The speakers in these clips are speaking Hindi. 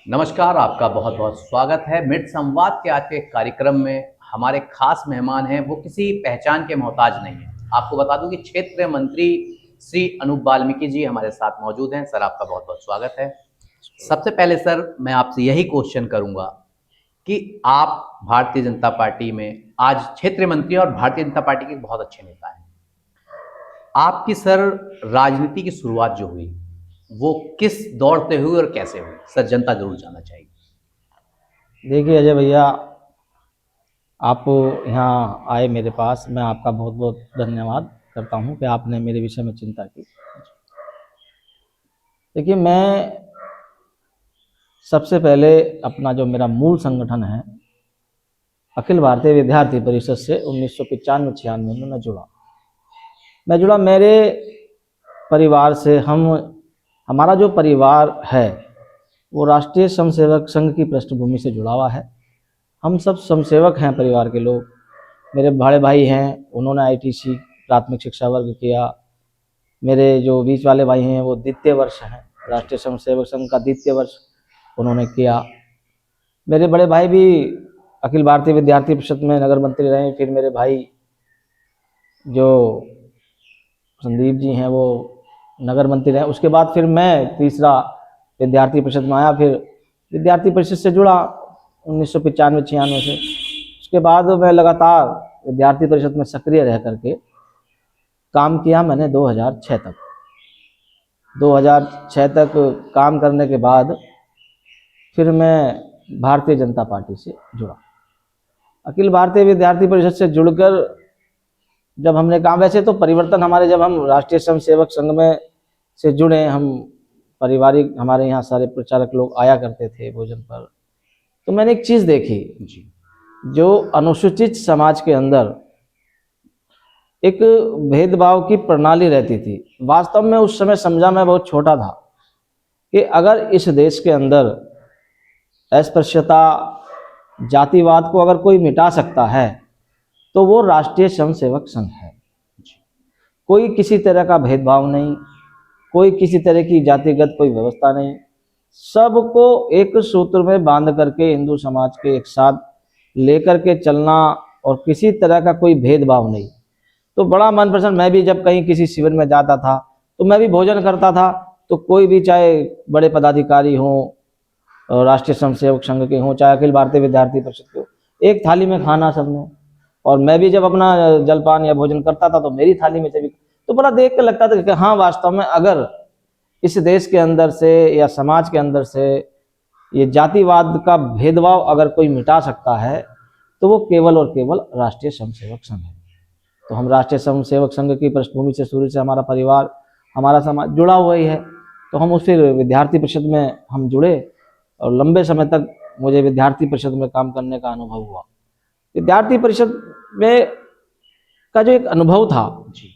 नमस्कार, आपका बहुत बहुत स्वागत है। मिड संवाद के आज के कार्यक्रम में हमारे खास मेहमान हैं, वो किसी पहचान के मोहताज नहीं है। आपको बता दूं कि क्षेत्रीय मंत्री श्री अनूप वाल्मीकि जी हमारे साथ मौजूद हैं। सर, आपका बहुत बहुत स्वागत है। सबसे पहले सर, मैं आपसे यही क्वेश्चन करूंगा कि आप भारतीय जनता पार्टी में आज क्षेत्रीय मंत्री और भारतीय जनता पार्टी के बहुत अच्छे नेता हैं। आपकी सर राजनीति की शुरुआत जो हुई वो किस दौर से हुई और कैसे हुई? सर, जनता जरूर जानना चाहेगी। देखिए अजय भैया, आप यहाँ आए मेरे पास, मैं आपका बहुत बहुत धन्यवाद करता हूँ कि आपने मेरे विषय में चिंता की। देखिए, मैं सबसे पहले अपना जो मेरा मूल संगठन है अखिल भारतीय विद्यार्थी परिषद से 1995-96 में मैं जुड़ा मेरे परिवार से। हमारा जो परिवार है वो राष्ट्रीय स्वयंसेवक संघ की पृष्ठभूमि से जुड़ा हुआ है। हम सब स्वयंसेवक हैं परिवार के लोग। मेरे बड़े भाई हैं, उन्होंने आईटीसी प्राथमिक शिक्षा वर्ग किया। मेरे जो बीच वाले भाई हैं वो द्वितीय वर्ष हैं, राष्ट्रीय स्वयंसेवक संघ का द्वितीय वर्ष उन्होंने किया। मेरे बड़े भाई भी अखिल भारतीय विद्यार्थी परिषद में नगर मंत्री रहे। फिर मेरे भाई जो संदीप जी हैं वो नगर मंत्री रहे। उसके बाद फिर मैं तीसरा विद्यार्थी परिषद में आया, फिर विद्यार्थी परिषद से जुड़ा 1995-96 से। उसके बाद मैं लगातार विद्यार्थी परिषद में सक्रिय रह करके काम किया। मैंने 2006 तक काम करने के बाद फिर मैं भारतीय जनता पार्टी से जुड़ा। अखिल भारतीय विद्यार्थी परिषद से जुड़कर जब हमने काम, वैसे तो परिवर्तन हमारे, जब हम राष्ट्रीय स्वयंसेवक संघ में से जुड़े, हम पारिवारिक, हमारे यहाँ सारे प्रचारक लोग आया करते थे भोजन पर, तो मैंने एक चीज़ देखी जी, जो अनुसूचित समाज के अंदर एक भेदभाव की प्रणाली रहती थी। वास्तव में उस समय समझा, मैं बहुत छोटा था, कि अगर इस देश के अंदर अस्पृश्यता, जातिवाद को अगर कोई मिटा सकता है तो वो राष्ट्रीय स्वयंसेवक संघ है। कोई किसी तरह का भेदभाव नहीं, कोई किसी तरह की जातिगत कोई व्यवस्था नहीं, सबको एक सूत्र में बांध करके हिंदू समाज के एक साथ लेकर के चलना, और किसी तरह का कोई भेदभाव नहीं। तो बड़ा मन प्रसन्न। मैं भी जब कहीं किसी शिविर में जाता था तो मैं भी भोजन करता था, तो कोई भी, चाहे बड़े पदाधिकारी हों, राष्ट्रीय स्वयंसेवक संघ के हों, चाहे अखिल भारतीय विद्यार्थी परिषद के हों, एक थाली में खाना सबने। और मैं भी जब अपना जलपान या भोजन करता था तो मेरी थाली में सभी। तो बड़ा देख के लगता था कि हाँ, वास्तव में अगर इस देश के अंदर से या समाज के अंदर से ये जातिवाद का भेदभाव अगर कोई मिटा सकता है तो वो केवल और केवल राष्ट्रीय स्वयंसेवक संघ है। तो हम राष्ट्रीय स्वयंसेवक संघ की पृष्ठभूमि से शुरू से हमारा परिवार, हमारा समाज जुड़ा हुआ ही है। तो हम उस फिर विद्यार्थी परिषद में हम जुड़े, और लंबे समय तक मुझे विद्यार्थी परिषद में काम करने का अनुभव हुआ। विद्यार्थी परिषद में का जो एक अनुभव था जी,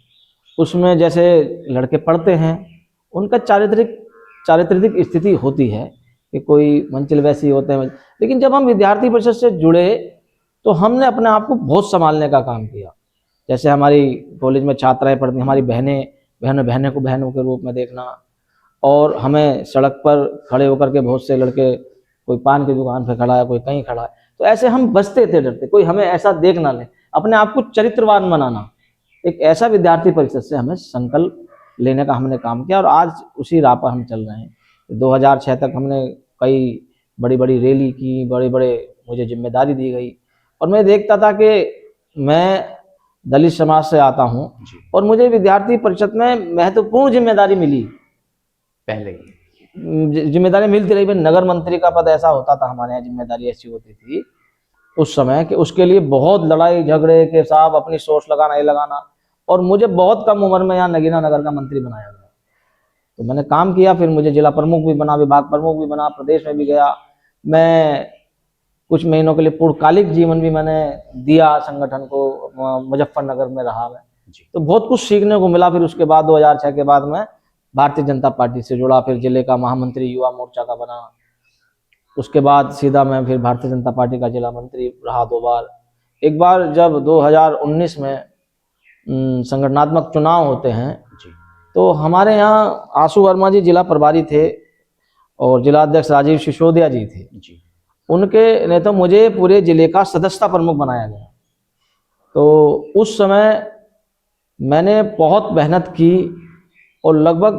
उसमें जैसे लड़के पढ़ते हैं, उनका चारित्रिक स्थिति होती है कि कोई मंजिल वैसी होते हैं, लेकिन जब हम विद्यार्थी परिषद से जुड़े तो हमने अपने आप को बहुत संभालने का काम किया। जैसे हमारी कॉलेज में छात्राएं पढ़ती, हमारी बहनें को बहनों के रूप में देखना, और हमें सड़क पर खड़े होकर के बहुत से लड़के, कोई पान की दुकान पर खड़ा है, कोई कहीं खड़ा है, तो ऐसे हम बचते थे, डरते, कोई हमें ऐसा देख ना ले। अपने आप को चरित्रवान बनाना, एक ऐसा विद्यार्थी परिषद से हमें संकल्प लेने का हमने काम किया, और आज उसी राह पर हम चल रहे हैं। 2006 तक हमने कई बड़ी बड़ी रैली की, बड़े बड़े मुझे जिम्मेदारी दी गई, और मैं देखता था कि मैं दलित समाज से आता हूँ और मुझे विद्यार्थी परिषद में महत्वपूर्ण जिम्मेदारी मिली। पहले ही जिम्मेदारी मिलती रही। नगर मंत्री का पद ऐसा होता था हमारे यहाँ, जिम्मेदारी ऐसी होती थी उस समय कि उसके लिए बहुत लड़ाई झगड़े के साथ अपनी सोच लगाना, ये लगाना, और मुझे बहुत कम उम्र में यहाँ नगीना नगर का मंत्री बनाया गया। तो मैंने काम किया, फिर मुझे जिला प्रमुख भी बना, विभाग प्रमुख भी बना, प्रदेश में भी गया। मैं कुछ महीनों के लिए पूर्णकालिक जीवन भी मैंने दिया संगठन को, मुजफ्फरनगर में रहा मैं, तो बहुत कुछ सीखने को मिला। फिर उसके बाद 2006 के बाद मैं भारतीय जनता पार्टी से जुड़ा, फिर जिले का महामंत्री युवा मोर्चा का बना। उसके बाद सीधा मैं फिर भारतीय जनता पार्टी का जिला मंत्री रहा 2 बार। एक बार जब 2019 में संगठनात्मक चुनाव होते हैं, तो हमारे यहाँ आशु वर्मा जी जिला प्रभारी थे, और जिलाध्यक्ष राजीव सिसोदिया जी थे, जी उनके ने तो मुझे पूरे जिले का सदस्यता प्रमुख बनाया गया। तो उस समय मैंने बहुत मेहनत की और लगभग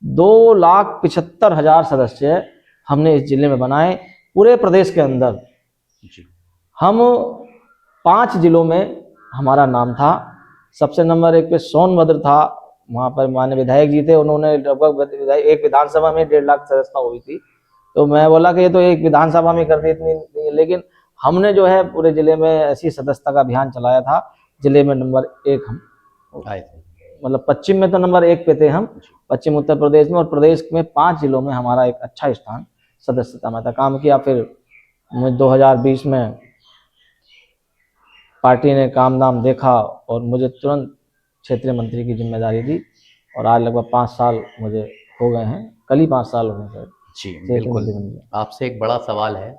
2,75,000 सदस्य हमने इस जिले में बनाए, पूरे प्रदेश के अंदर। जी हम 5 जिलों में हमारा नाम था। सबसे नंबर 1 पे सोनभद्र था, वहाँ पर माननीय विधायक जी थे, उन्होंने लगभग एक विधानसभा में 1.5 लाख सदस्यता हुई थी। तो मैं बोला कि ये तो एक विधानसभा में कर दी, इतनी नहीं है। लेकिन हमने जो है पूरे जिले में ऐसी सदस्यता का अभियान चलाया था, जिले में नंबर 1 हम आए थे। मतलब पश्चिम में तो नंबर 1 पे थे हम, जी पश्चिम उत्तर प्रदेश में, और प्रदेश में 5 जिलों में हमारा एक अच्छा स्थान सदस्यता में था। काम किया। फिर मुझे 2020 में पार्टी ने काम दाम देखा और मुझे तुरंत क्षेत्रीय मंत्री की जिम्मेदारी दी, और आज लगभग 5 साल मुझे हो गए हैं, कल ही 5 साल हो गए सर जी क्षेत्रीय बिल्कुल। मंत्री बन गए। आपसे एक बड़ा सवाल है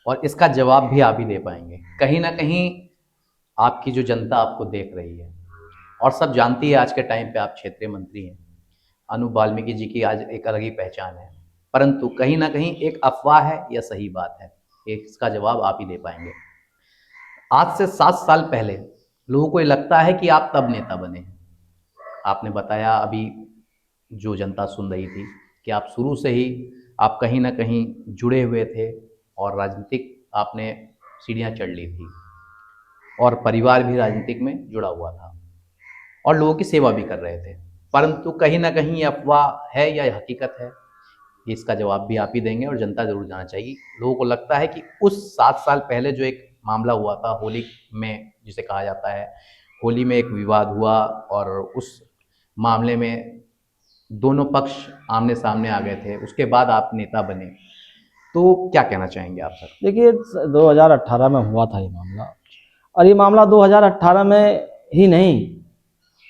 और इसका जवाब भी आप ही दे पाएंगे। कहीं ना कहीं आपकी जो जनता आपको देख रही है और सब जानती है, आज के टाइम पे आप क्षेत्रीय मंत्री हैं, अनूप वाल्मीकि जी की आज एक अलग ही पहचान है, परंतु कहीं ना कहीं एक अफवाह है या सही बात है, इसका जवाब आप ही दे पाएंगे। आज से 7 साल पहले लोगों को ये लगता है कि आप तब नेता बने हैं। आपने बताया अभी, जो जनता सुन रही थी, कि आप शुरू से ही आप कहीं ना कहीं जुड़े हुए थे और राजनीतिक आपने सीढ़ियाँ चढ़ ली थी और परिवार भी राजनीतिक में जुड़ा हुआ था और लोगों की सेवा भी कर रहे थे। परंतु कहीं ना कहीं ये अफवाह है या हकीकत है, इसका जवाब भी आप ही देंगे और जनता जरूर जानना चाहिए। लोगों को लगता है कि उस 7 साल पहले जो एक मामला हुआ था होली में, जिसे कहा जाता है, होली में एक विवाद हुआ और उस मामले में दोनों पक्ष आमने सामने आ गए थे, उसके बाद आप नेता बने, तो क्या कहना चाहेंगे आप सर? देखिए 2018 में हुआ था ये मामला, और ये मामला 2018 में ही नहीं,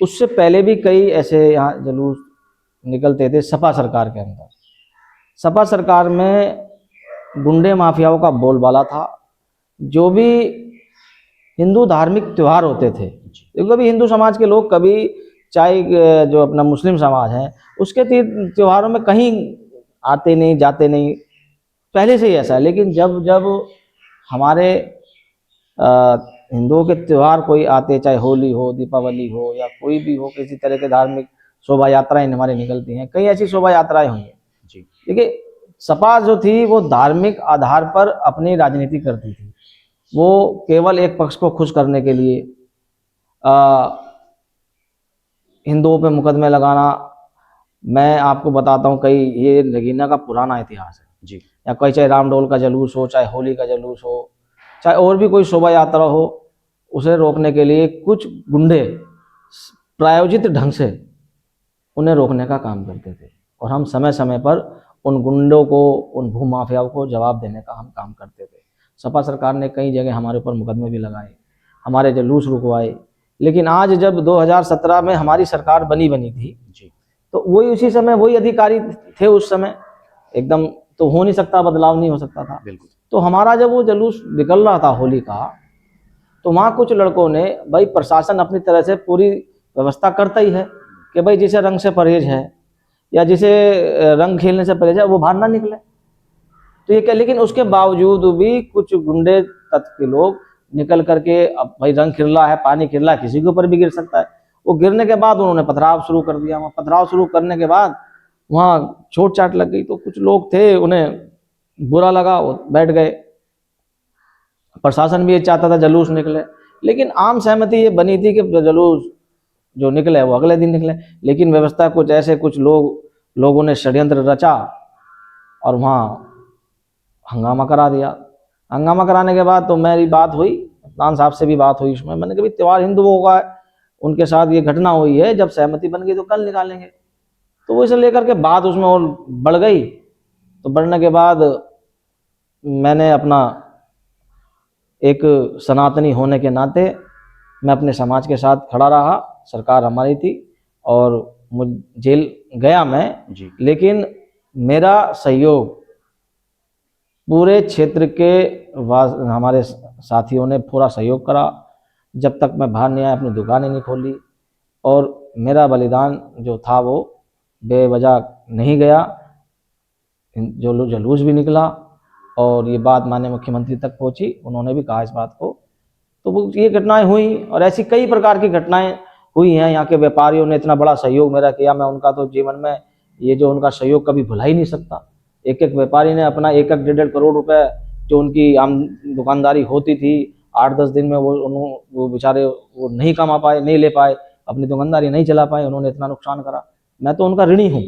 उससे पहले भी कई ऐसे यहाँ जुलूस निकलते थे सपा सरकार के अंदर। सपा सरकार में गुंडे माफियाओं का बोलबाला था। जो भी हिंदू धार्मिक त्यौहार होते थे, कभी हिंदू समाज के लोग, कभी चाहे जो अपना मुस्लिम समाज है, उसके त्योहारों में कहीं आते नहीं, जाते नहीं, पहले से ही ऐसा है। लेकिन जब जब हमारे हिंदुओं के त्यौहार कोई आते, चाहे होली हो, दीपावली हो, या कोई भी हो, किसी तरह के धार्मिक शोभा यात्राएं हमारी निकलती हैं, कई ऐसी शोभा यात्राएं हुई हैं। जी देखिए सपा जो थी वो धार्मिक आधार पर अपनी राजनीति करती थी। वो केवल एक पक्ष को खुश करने के लिए हिंदुओं पे मुकदमे लगाना। मैं आपको बताता हूँ, कई ये नगीना का पुराना इतिहास है जी या कोई, चाहे रामडोल का जुलूस हो, चाहे होली का जुलूस हो, चाहे और भी कोई शोभा यात्रा हो, उसे रोकने के लिए कुछ गुंडे प्रायोजित ढंग से उन्हें रोकने का काम करते थे, और हम समय समय पर उन गुंडों को, उन भूमाफियाओं को जवाब देने का हम काम करते थे। सपा सरकार ने कई जगह हमारे ऊपर मुकदमे भी लगाए, हमारे जुलूस रुकवाए। लेकिन आज जब 2017 में हमारी सरकार बनी थी, जी तो वही उसी समय वही अधिकारी थे उस समय, एकदम तो हो नहीं सकता, बदलाव नहीं हो सकता था। बिल्कुल। तो हमारा जब वो जुलूस निकल रहा था होली का, तो वहाँ कुछ लड़कों ने, भाई प्रशासन अपनी तरह से पूरी व्यवस्था करता ही है कि भाई जिसे रंग से परहेज है या जिसे रंग खेलने से परहेज है वो बाहर ना निकले। तो ये क्या, लेकिन उसके बावजूद भी कुछ गुंडे तत्व के लोग निकल करके, अब भाई रंग खिल रहा है, पानी खिल रहा है, किसी के ऊपर भी गिर सकता है। वो गिरने के बाद उन्होंने पथराव शुरू कर दिया। वहाँ पथराव शुरू करने के बाद वहाँ चोट चाट लग गई। तो कुछ लोग थे, उन्हें बुरा लगा, वो बैठ गए। प्रशासन भी ये चाहता था जुलूस निकले, लेकिन आम सहमति ये बनी थी कि जुलूस जो निकले वो अगले दिन निकले। लेकिन व्यवस्था कुछ ऐसे, कुछ लोगों ने षड्यंत्र रचा और वहाँ हंगामा करा दिया। हंगामा कराने के बाद तो मेरी बात हुई, कप्तान साहब से भी बात हुई। उसमें मैंने कहा त्यौहार हिंदुओं का, उनके साथ ये घटना हुई है, जब सहमति बन गई तो कल निकालेंगे। तो वो इसे लेकर के बात उसमें और बढ़ गई। तो बढ़ने के बाद मैंने अपना एक सनातनी होने के नाते मैं अपने समाज के साथ खड़ा रहा। सरकार हमारी थी और मुझ जेल गया मैं जी लेकिन मेरा सहयोग पूरे क्षेत्र के हमारे साथियों ने पूरा सहयोग करा। जब तक मैं बाहर नहीं आया अपनी दुकानें नहीं खोली, और मेरा बलिदान जो था वो बेवजह नहीं गया। जो जुलूस भी निकला और ये बात माननीय मुख्यमंत्री तक पहुंची, उन्होंने भी कहा इस बात को। तो वो ये घटनाएं हुई और ऐसी कई प्रकार की घटनाएं हुई हैं। यहाँ के व्यापारियों ने इतना बड़ा सहयोग मेरा किया, मैं उनका तो जीवन में ये जो उनका सहयोग कभी भुला ही नहीं सकता। एक एक व्यापारी ने अपना 1-1 डेढ़-डेढ़ करोड़ रुपए जो उनकी आम दुकानदारी होती थी 8-10 दिन में वो बेचारे वो नहीं कमा पाए, नहीं ले पाए, अपनी दुकानदारी नहीं चला पाए, उन्होंने इतना नुकसान करा। मैं तो उनका ऋणी हूँ।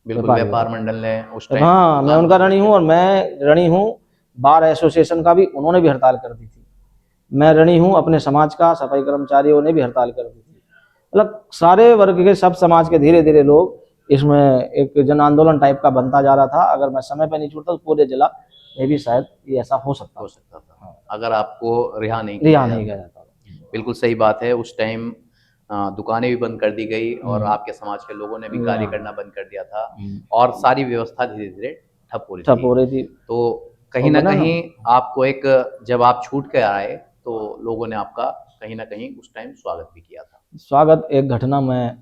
बिल्कुल, व्यापार मंडल ने उस टाइम हाँ, मैं उनका ऋणी हूँ और मैं ऋणी हूँ बार एसोसिएशन का भी, उन्होंने भी हड़ताल कर दी थी। मैं ऋणी हूँ अपने समाज का, सफाई कर्मचारियों ने भी हड़ताल कर दी थी। मतलब सारे वर्ग के, सब समाज के धीरे धीरे लोग इसमें एक जन आंदोलन टाइप का बनता जा रहा था। अगर मैं समय पे नहीं छूटता तो पूरे जिला में भी शायद ये ऐसा हो सकता था, अगर आपको रिहा नहीं किया जाता। बिल्कुल सही बात है। उस टाइम दुकानें भी बंद कर दी गई और आपके समाज के लोगों ने भी कार्य करना बंद कर दिया था और सारी व्यवस्था धीरे धीरे ठप हो रही थी। तो कहीं ना कहीं आपको एक, जब आप छूट के आए तो लोगों ने आपका कहीं ना कहीं उस टाइम स्वागत भी किया था। स्वागत, एक घटना मैं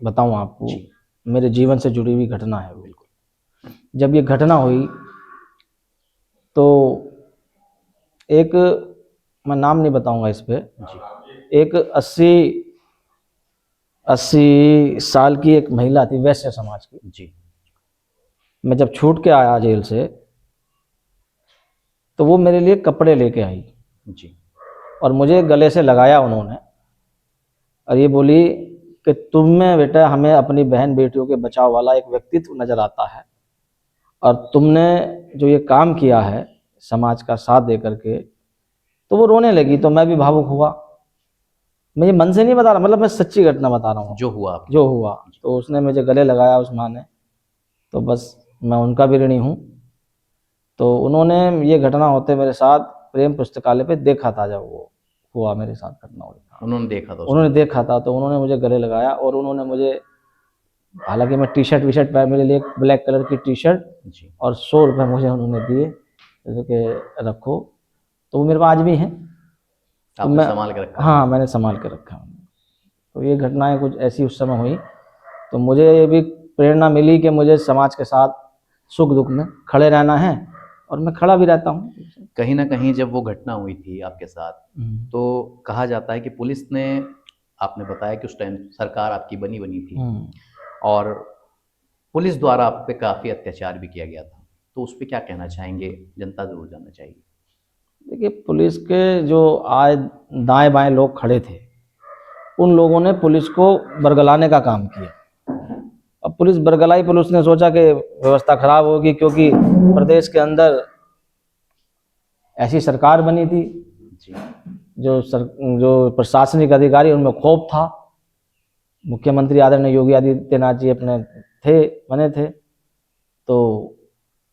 बताऊं आपको, मेरे जीवन से जुड़ी हुई घटना है। बिल्कुल, जब ये घटना हुई तो एक, मैं नाम नहीं बताऊंगा इस पे, एक 80 साल की एक महिला थी वैश्य समाज की जी। मैं जब छूट के आया जेल से तो वो मेरे लिए कपड़े लेके आई जी और मुझे गले से लगाया उन्होंने और ये बोली कि तुम में बेटा हमें अपनी बहन बेटियों के बचाव वाला एक व्यक्तित्व नज़र आता है और तुमने जो ये काम किया है समाज का साथ दे करके। तो वो रोने लगी तो मैं भी भावुक हुआ। मैं ये मन से नहीं बता रहा, मतलब मैं सच्ची घटना बता रहा हूँ जो हुआ। तो उसने मुझे गले लगाया उस माँ ने, तो बस मैं उनका भी ऋणी हूँ। तो उन्होंने ये घटना होते मेरे साथ प्रेम पुस्तकालय पे देखा था, जब वो हुआ मेरे साथ घटना हुई, उन्होंने देखा था तो उन्होंने मुझे गले लगाया और उन्होंने मुझे, हालांकि मैं टी शर्ट मेरे लिए ब्लैक कलर की टी शर्ट और 100 रुपये मुझे उन्होंने दिए, जैसे कि रखो। तो वो मेरे पास आज भी हैं, तो मैं संभाल के रखा। हाँ, मैंने संभाल के रखा। तो ये घटनाएं कुछ ऐसी उस समय हुई, तो मुझे ये भी प्रेरणा मिली कि मुझे समाज के साथ सुख दुख में खड़े रहना है और मैं खड़ा भी रहता हूँ। कहीं ना कहीं जब वो घटना हुई थी आपके साथ तो कहा जाता है कि पुलिस ने, आपने बताया कि उस टाइम सरकार आपकी बनी थी और पुलिस द्वारा आप पे काफ़ी अत्याचार भी किया गया था, तो उस पर क्या कहना चाहेंगे? जनता जरूर जानना चाहिए। देखिए, पुलिस के जो आए दाएं बाएं लोग खड़े थे, उन लोगों ने पुलिस को बरगलाने का काम किया। अब पुलिस बरगलाई, पुलिस ने सोचा कि व्यवस्था खराब होगी क्योंकि प्रदेश के अंदर ऐसी सरकार बनी थी जो प्रशासनिक अधिकारी उनमें खौफ था। मुख्यमंत्री आदरणीय योगी आदित्यनाथ जी अपने बने थे, तो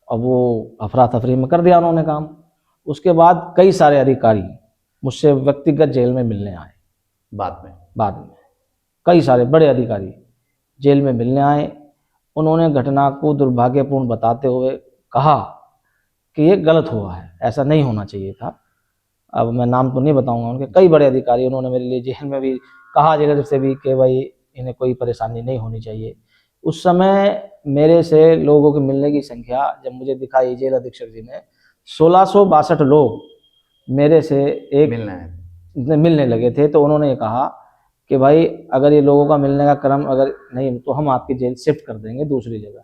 अब वो अफरा तफरी में कर दिया उन्होंने काम। उसके बाद कई सारे अधिकारी मुझसे व्यक्तिगत जेल में मिलने आए। बाद में कई सारे बड़े अधिकारी जेल में मिलने आए। उन्होंने घटना को दुर्भाग्यपूर्ण बताते हुए कहा कि ये गलत हुआ है, ऐसा नहीं होना चाहिए था। अब मैं नाम तो नहीं बताऊंगा उनके, कई बड़े अधिकारी, उन्होंने मेरे लिए जेल में भी कहा, जेल से भी, कि भाई इन्हें कोई परेशानी नहीं होनी चाहिए। उस समय मेरे से लोगों के मिलने की संख्या जब मुझे दिखाई जेल अधीक्षक जी ने, 1662 लोग मेरे से मिलने लगे थे। तो उन्होंने कहा कि भाई अगर ये लोगों का मिलने का क्रम अगर नहीं तो हम आपकी जेल शिफ्ट कर देंगे दूसरी जगह,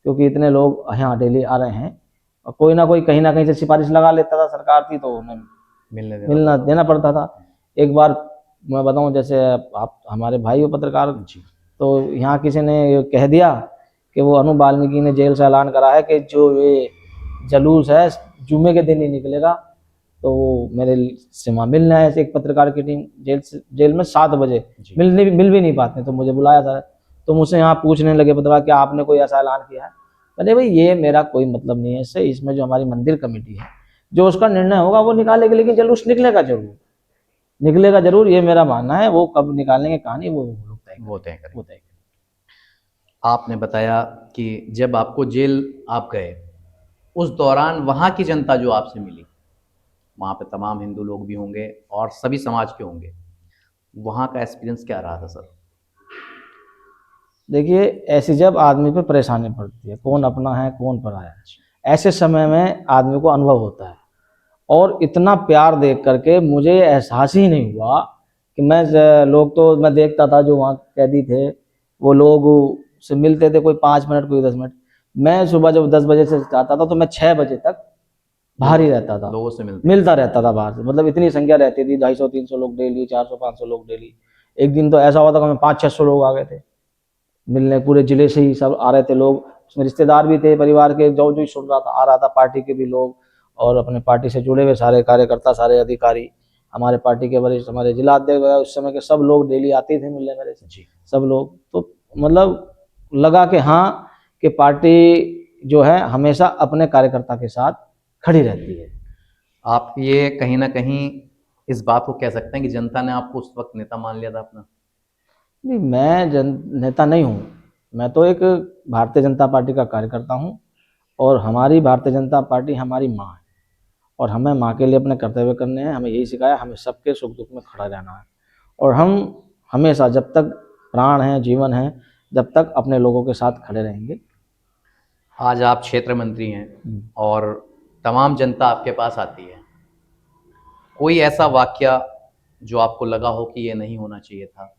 क्योंकि इतने लोग यहाँ डेली आ रहे हैं और कोई ना कोई कहीं ना कहीं से सिफारिश लगा लेता था, सरकार थी तो उन्हें मिलना देना पड़ता था। एक बार मैं बताऊं, जैसे आप हमारे भाई हो पत्रकार, तो यहाँ किसी ने कह दिया कि वो अनु वाल्मीकि ने जेल से ऐलान करा है कि जो ये जुलूस है जुम्मे के दिन ही निकलेगा। तो वो मेरे से वहाँ मिलने आए, एक पत्रकार की टीम जेल में 7 बजे मिल भी नहीं पाते, तो मुझे बुलाया था। तो मुझसे यहाँ पूछने लगे पत्रकार, क्या आपने कोई ऐसा ऐलान किया है? मैंने भाई ये मेरा कोई मतलब नहीं है इससे, इसमें जो हमारी मंदिर कमेटी है जो उसका निर्णय होगा वो निकालेगी, लेकिन जुलूस निकलेगा जरूर, ये मेरा मानना है। वो कब निकालेंगे कहानी वो तय करेंगे। आपने बताया कि जब आपको जेल आप गए, उस दौरान वहाँ की जनता जो आपसे मिली, वहाँ पे तमाम हिंदू लोग भी होंगे और सभी समाज के होंगे, वहाँ का एक्सपीरियंस क्या रहा था सर? देखिए, ऐसी जब आदमी पे परेशानी पड़ती है, कौन अपना है कौन पराया है, ऐसे समय में आदमी को अनुभव होता है। और इतना प्यार देख करके मुझे एहसास ही नहीं हुआ कि लोग तो मैं देखता था जो वहाँ कैदी थे, वो लोग से मिलते थे, कोई 5 मिनट कोई 10 मिनट। मैं सुबह जब 10 बजे से जाता था तो मैं 6 बजे तक बाहर ही रहता था, लोगों से मिलता रहता था बाहर से। मतलब इतनी संख्या रहती थी, 250-300 लोग डेली, 400-500 लोग डेली। एक दिन तो ऐसा हुआ था कि 500-600 लोग आ गए थे मिलने, पूरे जिले से ही सब आ रहे थे लोग। उसमें रिश्तेदार भी थे, परिवार के जो जो सुन रहा था आ रहा था, पार्टी के भी लोग और अपने पार्टी से जुड़े हुए सारे कार्यकर्ता, सारे अधिकारी, हमारे पार्टी के वरिष्ठ, हमारे जिला अध्यक्ष वगैरह उस समय के सब लोग डेली आते थे मिलने मेरे से जी। सब लोग। तो मतलब लगा कि हाँ, कि पार्टी जो है हमेशा अपने कार्यकर्ता के साथ खड़ी रहती है। आप ये कहीं ना कहीं इस बात को कह सकते हैं कि जनता ने आपको उस वक्त नेता मान लिया था अपना। नहीं, मैं नेता नहीं हूँ, मैं तो एक भारतीय जनता पार्टी का कार्यकर्ता हूँ। और हमारी भारतीय जनता पार्टी हमारी माँ है, और हमें माँ के लिए अपने कर्तव्य करने हैं। हमें यही सिखाया, हमें सबके सुख दुख में खड़ा रहना है। और हम हमेशा जब तक प्राण हैं, जीवन है, जब तक अपने लोगों के साथ खड़े रहेंगे। आज आप क्षेत्र मंत्री हैं और तमाम जनता आपके पास आती है, कोई ऐसा वाकया जो आपको लगा हो कि ये नहीं होना चाहिए था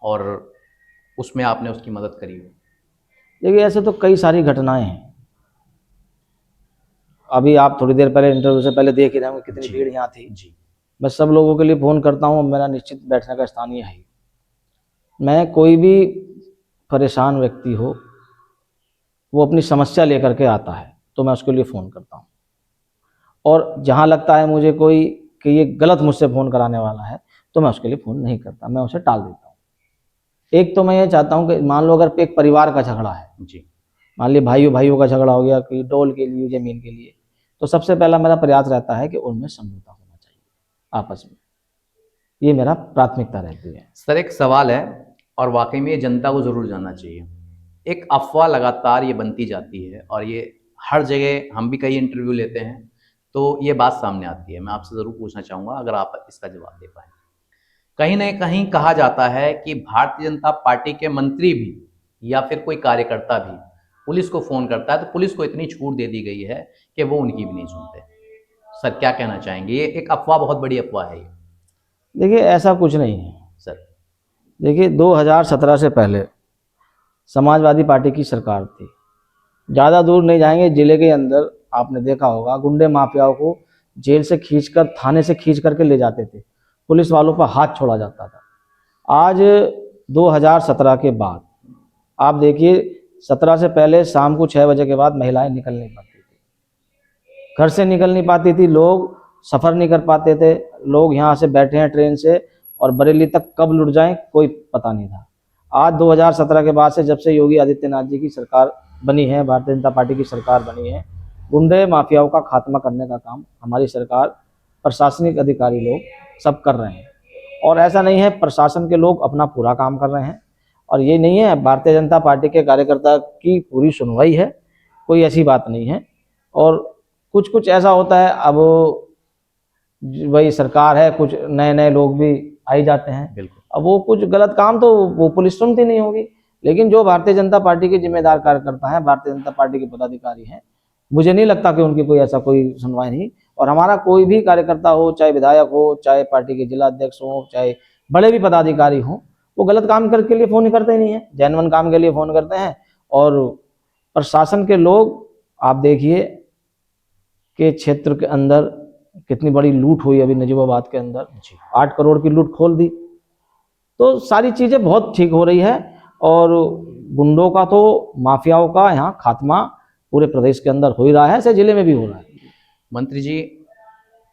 और उसमें आपने उसकी मदद करी हो? देखिए, ऐसे तो कई सारी घटनाएं हैं। अभी आप थोड़ी देर पहले इंटरव्यू से पहले देख ही रहे होंगे कितनी भीड़ यहाँ थी। जी। मैं सब लोगों के लिए फ़ोन करता हूँ, मेरा निश्चित बैठने का स्थान यह है। मैं कोई भी परेशान व्यक्ति हो, वो अपनी समस्या लेकर के आता है तो मैं उसके लिए फ़ोन करता हूँ। और जहाँ लगता है मुझे कोई कि ये गलत मुझसे फ़ोन कराने वाला है तो मैं उसके लिए फ़ोन नहीं करता, मैं उसे टाल देता हूँ। एक तो मैं ये चाहता हूँ कि मान लो अगर एक परिवार का झगड़ा है, जी। मान ली भाइयों भाइयों का झगड़ा हो गया कि डोल के लिए, ज़मीन के लिए, तो सबसे पहला मेरा प्रयास रहता है कि उनमें समझौता होना चाहिए आपस में। ये मेरा प्राथमिकता रहती है। सर, एक सवाल है और वाकई में ये जनता को ज़रूर जानना चाहिए। एक अफ़वाह लगातार ये बनती जाती है और ये हर जगह, हम भी कई इंटरव्यू लेते हैं तो ये बात सामने आती है। मैं आपसे ज़रूर पूछना चाहूँगा, अगर आप इसका जवाब दे पाएँ। कहीं न कहीं कहा जाता है कि भारतीय जनता पार्टी के मंत्री भी या फिर कोई कार्यकर्ता भी पुलिस को फ़ोन करता है तो पुलिस को इतनी छूट दे दी गई है कि वो उनकी भी नहीं सुनते। सर, क्या कहना चाहेंगे? ये एक अफ़वाह, बहुत बड़ी अफ़वाह है ये। देखिए, ऐसा कुछ नहीं है। सर। देखिए, 2017 से पहले समाजवादी पार्टी की सरकार थी। ज़्यादा दूर नहीं जाएंगे, जिले के अंदर आपने देखा होगा गुंडे माफियाओं को जेल से खींचकर, थाने से खींच करके ले जाते थे, पुलिस वालों पर हाथ छोड़ा जाता था। आज 2017 के बाद आप देखिए, 17 से पहले शाम को 6 बजे के बाद महिलाएं निकल नहीं पाती थी, घर से निकल नहीं पाती थी, लोग सफ़र नहीं कर पाते थे। लोग यहाँ से बैठे हैं ट्रेन से और बरेली तक कब लुट जाएं कोई पता नहीं था। आज 2017 के बाद से, जब से योगी आदित्यनाथ जी की सरकार बनी है, भारतीय जनता पार्टी की सरकार बनी है, गुंडे माफियाओं का खात्मा करने का काम हमारी सरकार, प्रशासनिक अधिकारी लोग सब कर रहे हैं। और ऐसा नहीं है, प्रशासन के लोग अपना पूरा काम कर रहे हैं। और ये नहीं है भारतीय जनता पार्टी के कार्यकर्ता की पूरी सुनवाई है, कोई ऐसी बात नहीं है। और कुछ कुछ ऐसा होता है, अब वही सरकार है, कुछ नए नए लोग भी आ ही जाते हैं। बिल्कुल। अब वो कुछ गलत काम तो वो पुलिस सुनती नहीं होगी, लेकिन जो भारतीय जनता पार्टी के जिम्मेदार कार्यकर्ता हैं, भारतीय जनता पार्टी के पदाधिकारी हैं, मुझे नहीं लगता कि उनकी कोई ऐसा कोई सुनवाई नहीं। और हमारा कोई भी कार्यकर्ता हो, चाहे विधायक हो, चाहे पार्टी के जिला अध्यक्ष हो, चाहे बड़े भी पदाधिकारी हों, वो गलत काम के लिए फ़ोन करते ही नहीं है, जेन्युइन काम के लिए फ़ोन करते हैं। और प्रशासन के लोग, आप देखिए कि क्षेत्र के अंदर कितनी बड़ी लूट हुई अभी नजीबाबाद के अंदर, 8 करोड़ की लूट खोल दी। तो सारी चीज़ें बहुत ठीक हो रही है। और गुंडों का तो, माफियाओं का यहाँ खात्मा पूरे प्रदेश के अंदर हो ही रहा है, ऐसे जिले में भी हो रहा है। मंत्री जी,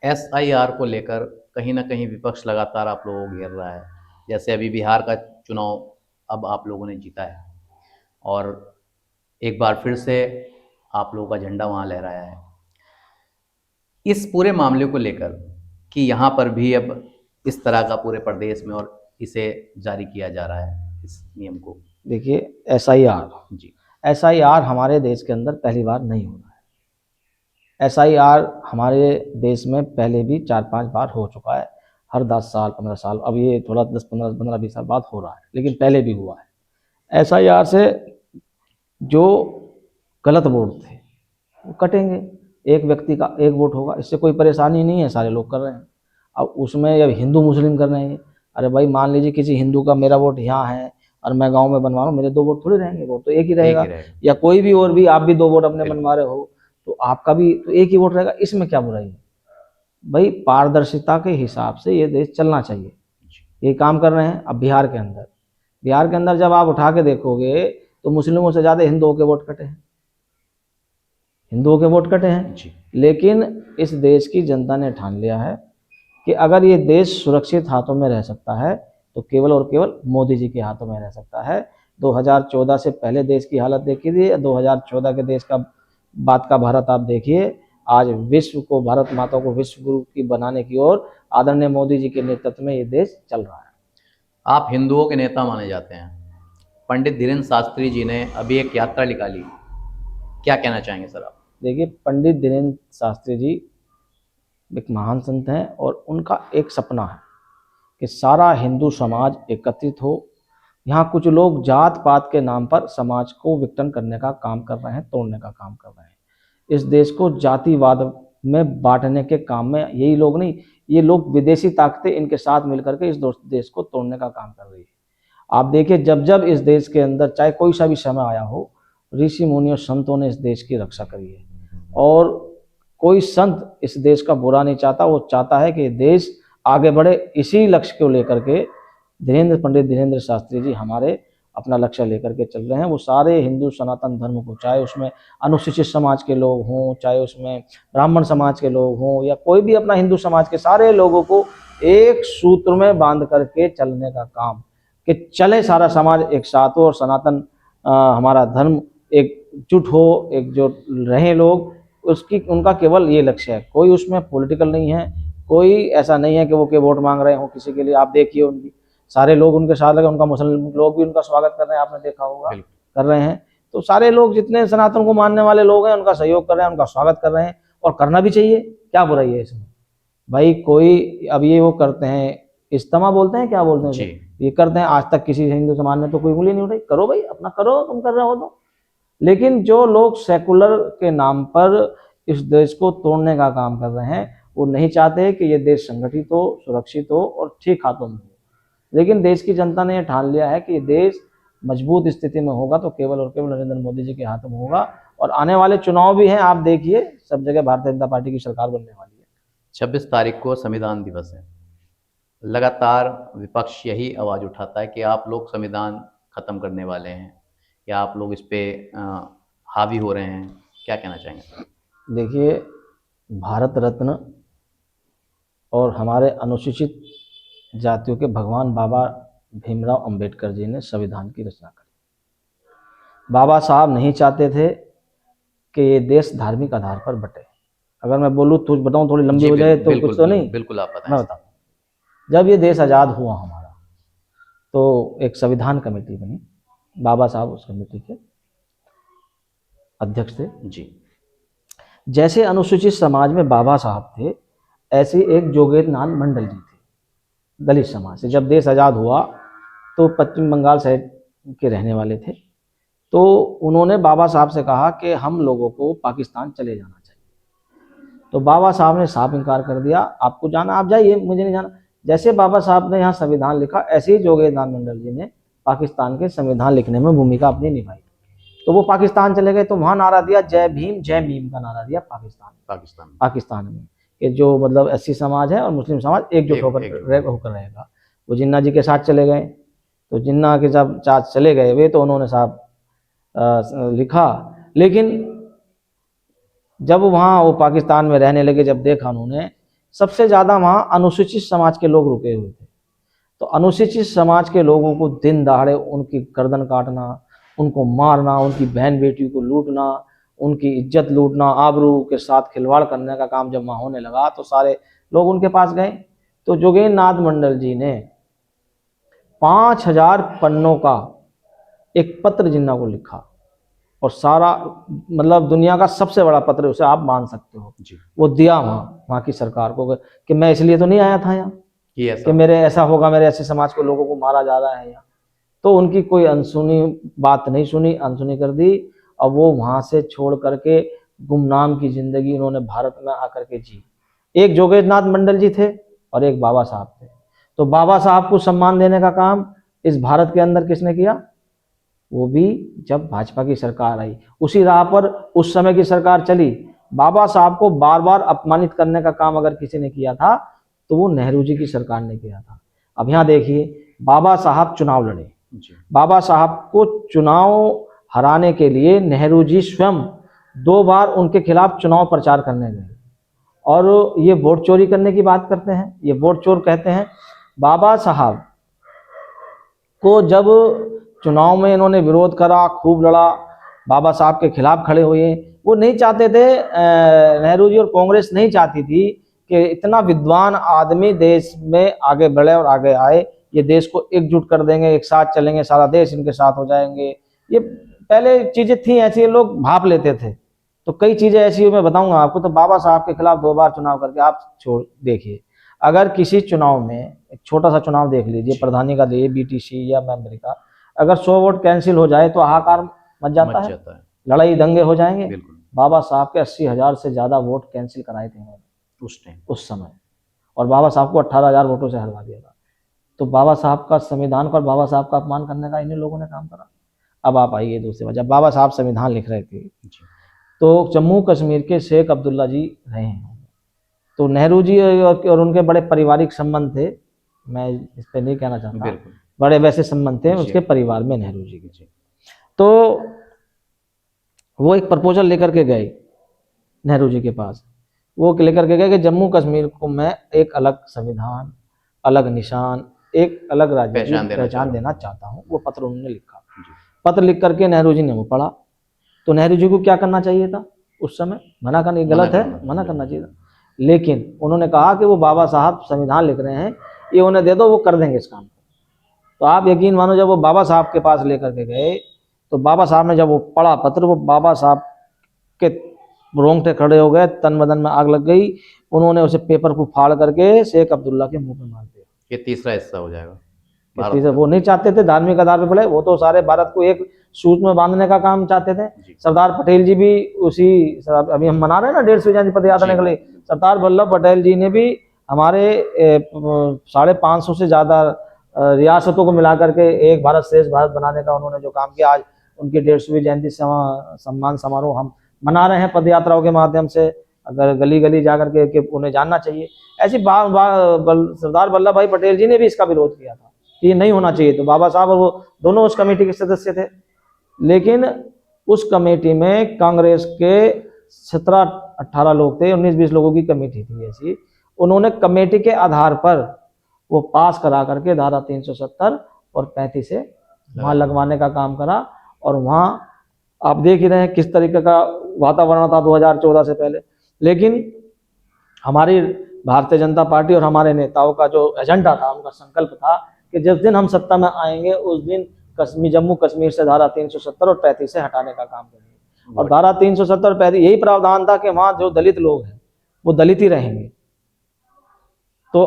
एसआईआर को लेकर कहीं ना कहीं विपक्ष लगातार आप लोगों को घेर रहा है। जैसे अभी बिहार का चुनाव अब आप लोगों ने जीता है और एक बार फिर से आप लोगों का झंडा वहाँ लहराया है। इस पूरे मामले को लेकर कि यहाँ पर भी अब इस तरह का पूरे प्रदेश में और इसे जारी किया जा रहा है, इस नियम को। देखिए, एसआईआर जी। एसआईआर हमारे देश के अंदर पहली बार नहीं हो रहा है। एसआईआर हमारे देश में पहले भी 4-5 बार हो चुका है, हर 10 साल 15 साल, अब ये थोड़ा 10-15 20 साल बाद हो रहा है, लेकिन पहले भी हुआ है। SIR से जो गलत वोट थे वो कटेंगे, एक व्यक्ति का एक वोट होगा, इससे कोई परेशानी नहीं है, सारे लोग कर रहे हैं। अब उसमें अब हिंदू मुस्लिम कर रहे हैं, अरे भाई मान लीजिए किसी हिंदू का मेरा वोट यहाँ है और मैं गांव में बनवा रहा हूँ, मेरे 2 वोट थोड़े रहेंगे, वोट तो एक ही रहेगा। या कोई भी और भी, आप भी 2 वोट अपने बनवा रहे हो तो आपका भी तो एक ही वोट रहेगा, इसमें क्या बुराई है भाई? पारदर्शिता के हिसाब से ये देश चलना चाहिए, ये काम कर रहे हैं। अब बिहार के अंदर जब आप उठा के देखोगे तो मुस्लिमों से ज़्यादा हिंदुओं के वोट कटे हैं, जी। लेकिन इस देश की जनता ने ठान लिया है कि अगर ये देश सुरक्षित हाथों में रह सकता है तो केवल और केवल मोदी जी के हाथों में रह सकता है। 2014 से पहले देश की हालत देखी थी, 2014 के देश का बात का भारत आप देखिए, आज विश्व को, भारत माता को विश्व गुरु की बनाने की ओर आदरणीय मोदी जी के नेतृत्व में ये देश चल रहा है। आप हिंदुओं के नेता माने जाते हैं, पंडित धीरेन्द्र शास्त्री जी ने अभी एक यात्रा निकाली, क्या कहना चाहेंगे सर आप? देखिए, पंडित धीरेन्द्र शास्त्री जी एक महान संत हैं और उनका एक सपना है कि सारा हिंदू समाज एकत्रित हो। यहाँ कुछ लोग जात पात के नाम पर समाज को विघटन करने का काम कर रहे हैं, तोड़ने का काम कर रहे हैं। इस देश को जातिवाद में बांटने के काम में यही लोग नहीं, ये लोग विदेशी ताकतें इनके साथ मिलकर के इस देश को तोड़ने का काम कर रही है। आप देखिए, जब जब इस देश के अंदर चाहे कोई सा भी समय आया हो, ऋषि मुनियों संतों ने इस देश की रक्षा करी है और कोई संत इस देश का बुरा नहीं चाहता, वो चाहता है कि देश आगे बढ़े। इसी लक्ष्य को लेकर के पंडित धीरेन्द्र शास्त्री जी हमारे अपना लक्ष्य लेकर के चल रहे हैं। वो सारे हिंदू सनातन धर्म को, चाहे उसमें अनुसूचित समाज के लोग हों, चाहे उसमें ब्राह्मण समाज के लोग हों, या कोई भी अपना हिंदू समाज के, सारे लोगों को एक सूत्र में बांध करके चलने का काम, कि चले सारा समाज एक साथ हो और सनातन हमारा धर्म एकजुट हो, एकजुट रहें लोग, उनका केवल ये लक्ष्य है। कोई उसमें पॉलिटिकल नहीं है, कोई ऐसा नहीं है कि वो के वोट मांग रहे हो किसी के लिए। आप देखिए, उनकी सारे लोग उनके साथ लगे, उनका मुस्लिम लोग भी उनका स्वागत कर रहे हैं, आपने देखा होगा, कर रहे हैं। तो सारे लोग जितने सनातन को मानने वाले लोग हैं उनका सहयोग कर रहे हैं, उनका स्वागत कर रहे हैं, और करना भी चाहिए, क्या बुराई है इसमें भाई? कोई अब ये वो करते हैं, इज्तिमा बोलते हैं, क्या बोलते हैं, ये करते हैं। आज तक किसी हिंदू समाज ने तो कोई उंगली नहीं उठाई, करो भाई, अपना करो, तुम कर रहे हो तो। लेकिन जो लोग सेकुलर के नाम पर इस देश को तोड़ने का काम कर रहे हैं, वो नहीं चाहते कि ये देश संगठित हो, सुरक्षित हो और ठीक हाथों में हो। लेकिन देश की जनता ने ये ठान लिया है कि ये देश मजबूत स्थिति में होगा तो केवल और केवल नरेंद्र मोदी जी के हाथों में होगा। और आने वाले चुनाव भी हैं, आप देखिए, सब जगह भारतीय जनता पार्टी की सरकार बनने वाली है। 26 तारीख को संविधान दिवस है, लगातार विपक्ष यही आवाज़ उठाता है कि आप लोग संविधान खत्म करने वाले हैं या आप लोग इस पे हावी हो रहे हैं, क्या कहना चाहेंगे? देखिए, भारत रत्न और हमारे अनुसूचित जातियों के भगवान बाबा भीमराव अंबेडकर जी ने संविधान की रचना करी। बाबा साहब नहीं चाहते थे कि ये देश धार्मिक आधार पर बटे। अगर मैं बोलूँ तो बताऊँ, थोड़ी लंबी हो जाए तो कुछ तो नहीं, बिल्कुल आप बताएं। मैं बताऊँ, जब ये देश आज़ाद हुआ हमारा तो एक संविधान कमेटी बनी, बाबा साहब उस कमेटी के अध्यक्ष थे जी। जैसे अनुसूचित समाज में बाबा साहब थे, ऐसे एक जोगेरनाथ मंडल जी थे दलित समाज से। जब देश आज़ाद हुआ तो पश्चिम बंगाल साइड के रहने वाले थे, तो उन्होंने बाबा साहब से कहा कि हम लोगों को पाकिस्तान चले जाना चाहिए। तो बाबा साहब ने साफ इनकार कर दिया, आपको जाना आप जाइए, मुझे नहीं जाना। जैसे बाबा साहब ने यहाँ संविधान लिखा, ऐसे ही जोगेरनाथ मंडल जी ने पाकिस्तान के संविधान लिखने में भूमिका अपनी निभाई। तो वो पाकिस्तान चले गए, तो वहाँ नारा दिया जय भीम का नारा दिया पाकिस्तान में, कि जो मतलब एससी समाज है और मुस्लिम समाज एकजुट होकर रहेगा। वो जिन्ना जी के साथ चले गए, तो जिन्ना के जब साथ चले गए वे, तो उन्होंने साहब लिखा। लेकिन जब वहाँ वो पाकिस्तान में रहने लगे, जब देखा उन्होंने, सबसे ज़्यादा वहाँ अनुसूचित समाज के लोग रुके हुए थे। तो अनुसूचित समाज के लोगों को दिन दहाड़े उनकी गर्दन काटना, उनको मारना, उनकी बहन बेटी को लूटना, उनकी इज्जत लूटना, आबरू के साथ खिलवाड़ करने का काम जब वहाँ होने लगा, तो सारे लोग उनके पास गए। तो जोगेंद्रनाथ मंडल जी ने 5000 पन्नों का एक पत्र जिन्ना को लिखा, और सारा मतलब दुनिया का सबसे बड़ा पत्र उसे आप मान सकते हो जी। वो दिया वहाँ की सरकार को कि मैं इसलिए तो नहीं आया था यहाँ कि मेरे ऐसा होगा, मेरे ऐसे समाज के लोगों को मारा जा रहा है यहाँ, तो उनकी कोई अनसुनी बात नहीं सुनी, अनसुनी कर दी, और वो वहाँ से छोड़ करके गुमनाम की जिंदगी उन्होंने भारत में आकर के जी। एक जोगेंद्रनाथ मंडल जी थे और एक बाबा साहब थे। तो बाबा साहब को सम्मान देने का काम इस भारत के अंदर किसने किया? वो भी जब भाजपा की सरकार आई, उसी राह पर उस समय की सरकार चली। बाबा साहब को बार बार अपमानित करने का काम अगर किसी ने किया था तो वो नेहरू जी की सरकार ने किया था। अब यहाँ देखिए, बाबा साहब चुनाव लड़े, बाबा साहब को चुनाव हराने के लिए नेहरू जी स्वयं 2 बार उनके खिलाफ चुनाव प्रचार करने गए, और ये वोट चोरी करने की बात करते हैं, ये वोट चोर कहते हैं। बाबा साहब को जब चुनाव में इन्होंने विरोध करा, खूब लड़ा, बाबा साहब के खिलाफ खड़े हुए, वो नहीं चाहते थे, नेहरू जी और कांग्रेस नहीं चाहती थी कि इतना विद्वान आदमी देश में आगे बढ़े और आगे आए, ये देश को एकजुट कर देंगे, एक साथ चलेंगे, सारा देश इनके साथ हो जाएंगे। ये पहले चीज़ें थी ऐसी, लोग भाप लेते थे। तो कई चीज़ें ऐसी मैं बताऊंगा आपको। तो बाबा साहब के खिलाफ 2 बार चुनाव करके आप छोड़ देखिए, अगर किसी चुनाव में, एक छोटा सा चुनाव देख लीजिए, प्रधानी का दे, बीटीसी या मेंबरी का, अगर 100 वोट कैंसिल हो जाए तो हाहाकार मच जाता है, लड़ाई दंगे हो जाएंगे। बाबा साहब के 80,000 से ज़्यादा वोट कैंसिल कराए थे उन्होंने उस टाइम, उस समय, और बाबा साहब को 18,000 वोटों से हरवा दिया था। तो बाबा साहब का संविधान पर बाबा साहब का अपमान करने का इन्हीं लोगों ने काम करा। अब आप आइए दूसरी बात, जब बाबा साहब संविधान लिख रहे थे तो जम्मू कश्मीर के शेख अब्दुल्ला जी रहे हैं, तो नेहरू जी और उनके बड़े पारिवारिक संबंध थे, मैं इस पर नहीं कहना चाहता, बड़े वैसे संबंध थे उसके परिवार में नेहरू जी के। तो वो एक प्रपोजल लेकर के गए नेहरू जी के पास, वो लेकर के गए कि जम्मू कश्मीर को मैं एक अलग संविधान, अलग निशान, एक अलग राज्य की पहचान देना चाहता हूँ। वो पत्र उन्होंने लिखा, पत्र लिख करके नेहरू जी ने वो पढ़ा। तो नेहरू जी को क्या करना चाहिए था उस समय? मना करना गलत है, मना करना चाहिए था, लेकिन उन्होंने कहा कि वो बाबा साहब संविधान लिख रहे हैं, ये उन्हें दे दो, वो कर देंगे इस काम को। तो आप यकीन मानो, जब वो बाबा साहब के पास लेकर के गए तो बाबा साहब ने जब वो पढ़ा पत्र, वो बाबा साहब के रोंगटे खड़े हो गए, तन बदन में आग लग गई। उन्होंने उसे पेपर को फाड़ करके शेख अब्दुल्ला के मुंह में मार दिया। ये तीसरा हिस्सा हो जाएगा। वो नहीं चाहते थे, धार्मिक आधार पर पड़े, वो तो सारे भारत को एक सूत में बांधने का काम चाहते थे। सरदार पटेल जी भी उसी, अभी हम मना रहे हैं ना 150 जयंती पद यात्रा के लिए, सरदार वल्लभ पटेल जी ने भी हमारे 550 से ज़्यादा रियासतों को मिलाकर के एक भारत श्रेष्ठ भारत बनाने का उन्होंने जो काम किया, आज उनकी 150वीं जयंती सम्मान समारोह हम मना रहे हैं पद यात्राओं के माध्यम से। अगर गली गली जाकर के उन्हें जानना चाहिए। ऐसी सरदार वल्लभ भाई पटेल जी ने भी इसका विरोध किया था कि ये नहीं होना चाहिए। तो बाबा साहब और वो दोनों उस कमेटी के सदस्य थे, लेकिन उस कमेटी में कांग्रेस के 17-18 लोग थे, 19-20 लोगों की कमेटी थी ऐसी। उन्होंने कमेटी के आधार पर वो पास करा करके धारा 370 और 35 से वहाँ लगवाने का काम करा, और वहाँ आप देख ही रहे हैं किस तरीके का वातावरण था 2014 से पहले। लेकिन हमारी भारतीय जनता पार्टी और हमारे नेताओं का जो एजेंडा था, उनका संकल्प था कि जिस दिन हम सत्ता में आएंगे उस दिन जम्मू कश्मीर से धारा 370 और 35 से हटाने का काम करेंगे। और धारा 370 और 35 यही प्रावधान था कि वहाँ जो दलित लोग हैं वो दलित ही रहेंगे। तो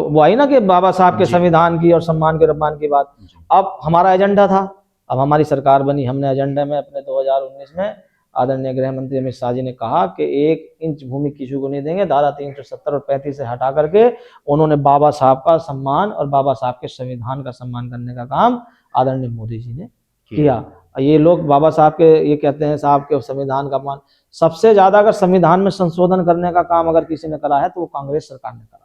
वो आई ना कि बाबा साहब के संविधान की और सम्मान के सम्मान की बात। अब हमारा एजेंडा था, अब हमारी सरकार बनी, हमने एजेंडे में अपने 2019 में आदरणीय गृह मंत्री अमित शाह जी ने कहा कि 1 इंच भूमि किसी को नहीं देंगे। धारा 370 और 35 से हटा करके उन्होंने बाबा साहब का सम्मान और बाबा साहब के संविधान का सम्मान करने का काम आदरणीय मोदी जी ने किया। ये लोग बाबा साहब के ये कहते हैं साहब के संविधान का मान, सबसे ज्यादा अगर संविधान में संशोधन करने का काम अगर किसी ने करा है तो वो कांग्रेस सरकार ने करा।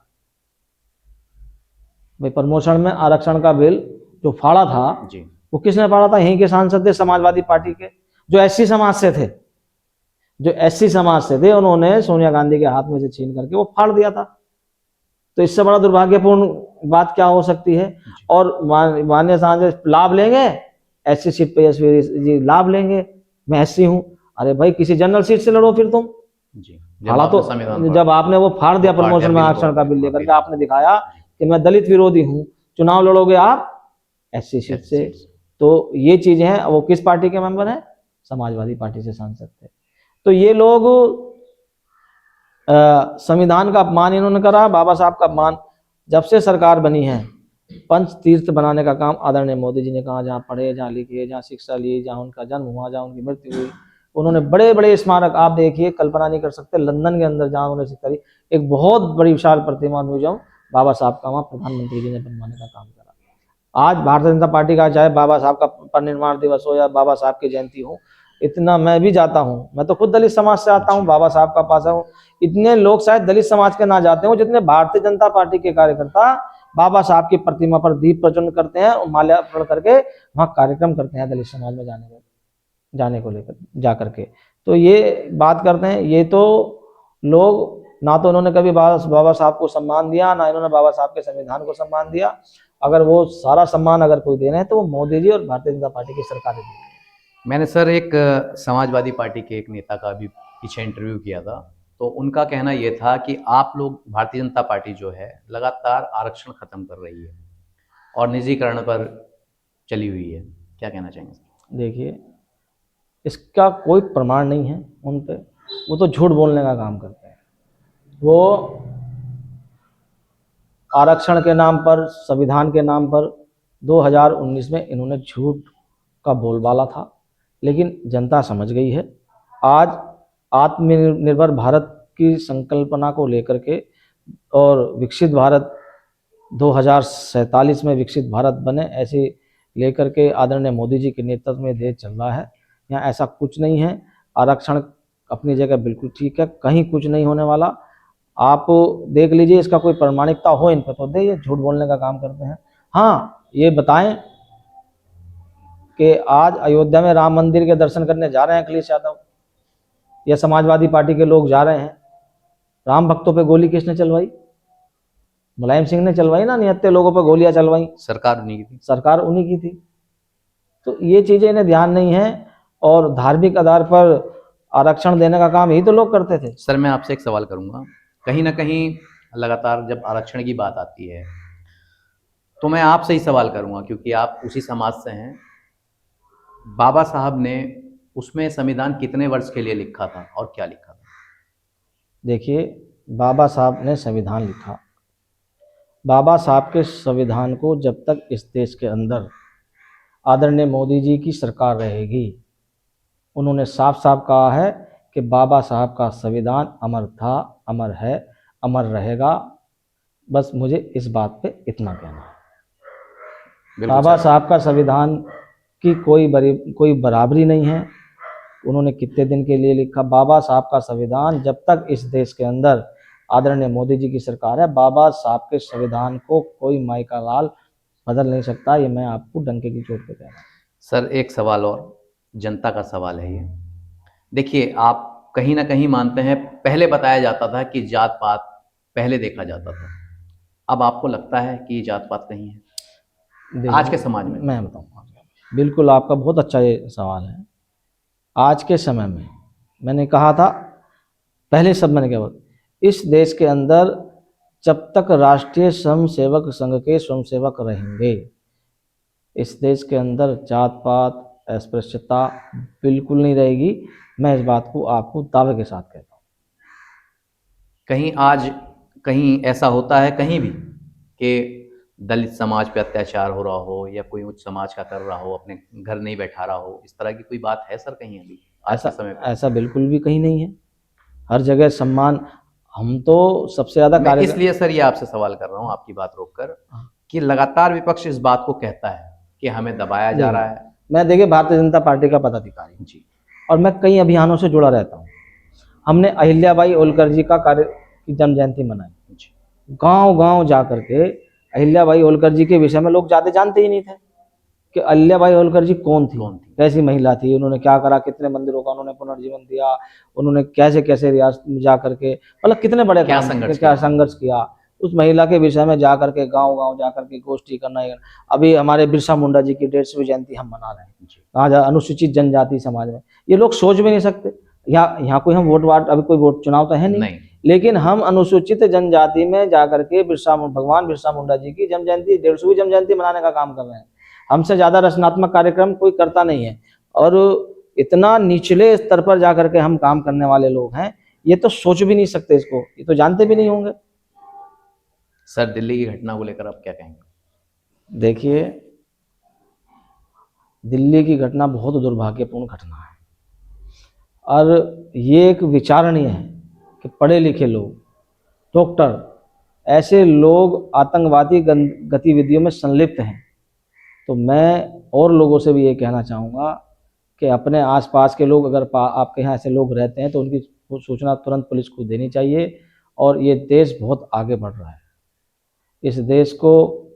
भाई प्रमोशन में आरक्षण का बिल जो फाड़ा था जी, वो किसने फाड़ा था? यहीं के सांसद थे समाजवादी पार्टी के, जो एससी समाज से थे, जो एससी समाज से थे। उन्होंने सोनिया गांधी के हाथ में से छीन करके वो फाड़ दिया था। तो इससे बड़ा दुर्भाग्यपूर्ण बात क्या हो सकती है? और माननीय सांसद लाभ लेंगे, एससी सीट पे एससी जी लाभ लेंगे, मैं एससी हूँ। अरे भाई किसी जनरल सीट से लड़ो फिर तुम जी। फाड़ा तो जब आपने वो फाड़ दिया प्रमोशन में आरक्षण का बिल लेकर के, आपने दिखाया कि मैं दलित विरोधी हूँ, चुनाव लड़ोगे आप एससी सीट से। तो ये चीजें हैं। वो किस पार्टी के मेंबर हैं? समाजवादी पार्टी से सांसद थे। तो ये लोग संविधान का अपमान इन्होंने करा, बाबा साहब का अपमान। जब से सरकार बनी है पंच तीर्थ बनाने का काम आदरणीय मोदी जी ने कहा, जहाँ पढ़े, जहाँ लिखे, जहाँ शिक्षा ली, जहाँ उनका जन्म हुआ, जहाँ उनकी मृत्यु हुई, उन्होंने बड़े बड़े स्मारक, आप देखिए कल्पना नहीं कर सकते, लंदन के अंदर जहाँ उन्होंने शिक्षा ली, एक बहुत बड़ी विशाल प्रतिमा म्यूजियम बाबा साहब का वहाँ प्रधानमंत्री जी ने बनवाने का काम करा। आज भारतीय जनता पार्टी का चाहे बाबा साहब का परिनिर्वाण दिवस हो या बाबा साहब की जयंती हो, इतना मैं भी जाता हूँ, मैं तो खुद दलित समाज से आता हूँ, बाबा साहब का पास हूँ, इतने लोग शायद दलित समाज के ना जाते हो जितने भारतीय जनता पार्टी के कार्यकर्ता बाबा साहब की प्रतिमा पर दीप प्रज्वलन करते हैं और माल्यार्पण करके वहाँ कार्यक्रम करते हैं दलित समाज में जाने को लेकर जा करके। तो ये बात करते हैं, ये तो लोग ना तो उन्होंने कभी बाबा साहब को सम्मान दिया, ना इन्होंने बाबा साहब के संविधान को सम्मान दिया। अगर वो सारा सम्मान अगर कोई दे रहे हैं तो वो मोदी जी और भारतीय जनता पार्टी की सरकार दे रही है। मैंने सर एक समाजवादी पार्टी के एक नेता का भी पीछे इंटरव्यू किया था, तो उनका कहना ये था कि आप लोग, भारतीय जनता पार्टी जो है, लगातार आरक्षण खत्म कर रही है और निजीकरण पर चली हुई है, क्या कहना चाहेंगे सर? देखिए, इसका कोई प्रमाण नहीं है उन पे, वो तो झूठ बोलने का काम करते हैं। वो आरक्षण के नाम पर, संविधान के नाम पर 2019 में इन्होंने झूठ का बोलबाला था, लेकिन जनता समझ गई है। आज आत्मनिर्भर भारत की संकल्पना को लेकर के और विकसित भारत 2047 में विकसित भारत बने, ऐसे लेकर के आदरणीय मोदी जी के नेतृत्व में देश चल रहा है। यहाँ ऐसा कुछ नहीं है, आरक्षण अपनी जगह बिल्कुल ठीक है, कहीं कुछ नहीं होने वाला। आप देख लीजिए, इसका कोई प्रमाणिकता हो इन पर तो दे, ये झूठ बोलने का काम करते हैं। हाँ, ये बताएं कि आज अयोध्या में राम मंदिर के दर्शन करने जा रहे हैं अखिलेश यादव या समाजवादी पार्टी के लोग जा रहे हैं, राम भक्तों पे गोली किसने चलवाई? मुलायम सिंह ने चलवाई ना, निहत्थे लोगों पे गोलियां चलवाई, सरकार उन्हीं की थी। सरकार उन्हीं की थी। तो ये चीजें इन्हें ध्यान नहीं है और धार्मिक आधार पर आरक्षण देने का काम यही तो लोग करते थे। सर मैं आपसे एक सवाल करूंगा, कहीं ना कहीं लगातार जब आरक्षण की बात आती है तो मैं आपसे ही सवाल करूंगा, क्योंकि आप उसी समाज से हैं। बाबा साहब ने उसमें संविधान कितने वर्ष के लिए लिखा था और क्या लिखा था? देखिए, बाबा साहब ने संविधान लिखा, बाबा साहब के संविधान को जब तक इस देश के अंदर आदरणीय मोदी जी की सरकार रहेगी, उन्होंने साफ साफ कहा है कि बाबा साहब का संविधान अमर था, अमर है, अमर रहेगा। बस मुझे इस बात पे इतना कहना है। बाबा साहब का संविधान की कोई बराबरी नहीं है। उन्होंने कितने दिन के लिए लिखा? बाबा साहब का संविधान जब तक इस देश के अंदर आदरणीय मोदी जी की सरकार है, बाबा साहब के संविधान को कोई माई का लाल बदल नहीं सकता। ये मैं आपको डंके की चोट पे कह रहा हूँ। सर एक सवाल और, जनता का सवाल है ये। देखिए, आप कहीं ना कहीं मानते हैं, पहले बताया जाता था कि जात पात पहले देखा जाता था, अब आपको लगता है कि जात पात नहीं है आज के समाज में? मैं बताऊँगा, बिल्कुल आपका बहुत अच्छा ये सवाल है। आज के समय में मैंने कहा था, पहले सब मैंने क्या बोला, इस देश के अंदर जब तक राष्ट्रीय स्वयंसेवक संघ के स्वयंसेवक रहेंगे, इस देश के अंदर जात पात अस्पृश्यता बिल्कुल नहीं रहेगी। मैं इस बात को आपको दावे के साथ कहता हूँ। कहीं ऐसा होता है कहीं भी कि दलित समाज पे अत्याचार हो रहा हो या कोई उच्च समाज का कर रहा हो, अपने घर नहीं बैठा रहा हो, इस तरह की कोई बात है सर कहीं अभी आज के समय पे? ऐसा बिल्कुल भी कहीं नहीं है, हर जगह सम्मान। हम तो सबसे ज्यादा मैं इसलिए सर ये आपसे सवाल कर रहा हूँ, आपकी बात रोककर, कि लगातार विपक्ष इस बात को कहता है कि हमें दबाया जा रहा है। मैं देखिए भारतीय जनता पार्टी का पदाधिकारी जी, और मैं कई अभियानों से जुड़ा रहता हूँ। हमने अहिल्याबाई होलकर जी का की जन्म जयंती मनाई, गांव गांव जा करके। अहिल्याबाई होलकर जी के विषय में लोग ज़्यादा जानते ही नहीं थे कि अहिल्याबाई होलकर जी कौन थी, कैसी महिला थी, उन्होंने क्या करा, कितने मंदिरों का उन्होंने पुनर्जीवन दिया, उन्होंने कैसे कैसे रियासत में जा करके, मतलब कितने बड़े क्या संघर्ष किया। उस महिला के विषय में जा करके गांव गांव जा करके गोष्ठी करना। अभी हमारे बिरसा मुंडा जी की 150वीं जयंती हम मना रहे हैं, कहाँ अनुसूचित जनजाति समाज में। ये लोग सोच भी नहीं सकते। यहाँ कोई हम वोट अभी कोई वोट चुनाव तो है नहीं, लेकिन हम अनुसूचित जनजाति में जाकर के भगवान बिरसा मुंडा जी की जन्म जयंती 150वीं जन्म जयंती मनाने का काम कर रहे हैं। हमसे ज्यादा रचनात्मक कार्यक्रम कोई करता नहीं है, और इतना निचले स्तर पर जाकर के हम काम करने वाले लोग हैं। ये तो सोच भी नहीं सकते, इसको ये तो जानते भी नहीं होंगे। सर दिल्ली की घटना को लेकर आप क्या कहेंगे? देखिए, दिल्ली की घटना बहुत दुर्भाग्यपूर्ण घटना है और ये एक विचारणीय है कि पढ़े लिखे लोग, डॉक्टर, ऐसे लोग आतंकवादी गतिविधियों में संलिप्त हैं। तो मैं और लोगों से भी ये कहना चाहूँगा कि अपने आसपास के लोग, अगर आपके यहाँ ऐसे लोग रहते हैं तो उनकी सूचना तुरंत पुलिस को देनी चाहिए। और ये देश बहुत आगे बढ़ रहा है। इस देश को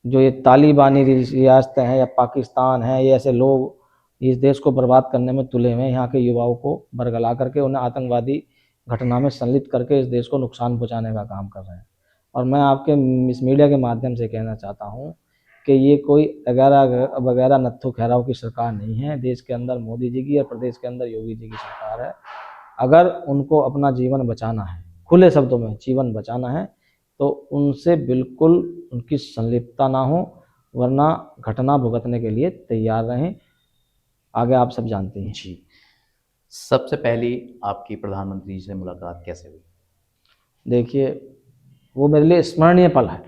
जो ये तालिबानी रियासतें हैं या पाकिस्तान है, ये ऐसे लोग इस देश को बर्बाद करने में तुले हुए हैं। यहाँ के युवाओं को बरगला करके उन्हें आतंकवादी घटना में संलिप्त करके इस देश को नुकसान पहुँचाने का काम कर रहे हैं। और मैं आपके इस मीडिया के माध्यम से कहना चाहता हूँ कि ये कोई वगैरह नत्थू खैराव की सरकार नहीं है। देश के अंदर मोदी जी की और प्रदेश के अंदर योगी जी की सरकार है। अगर उनको अपना जीवन बचाना है, खुले शब्दों में जीवन बचाना है, तो उनसे बिल्कुल उनकी संलिप्तता ना हो, वरना घटना भुगतने के लिए तैयार रहें। आगे आप सब जानते हैं। जी, सबसे पहली आपकी प्रधानमंत्री जी से मुलाकात कैसे हुई? देखिए, वो मेरे लिए स्मरणीय पल है।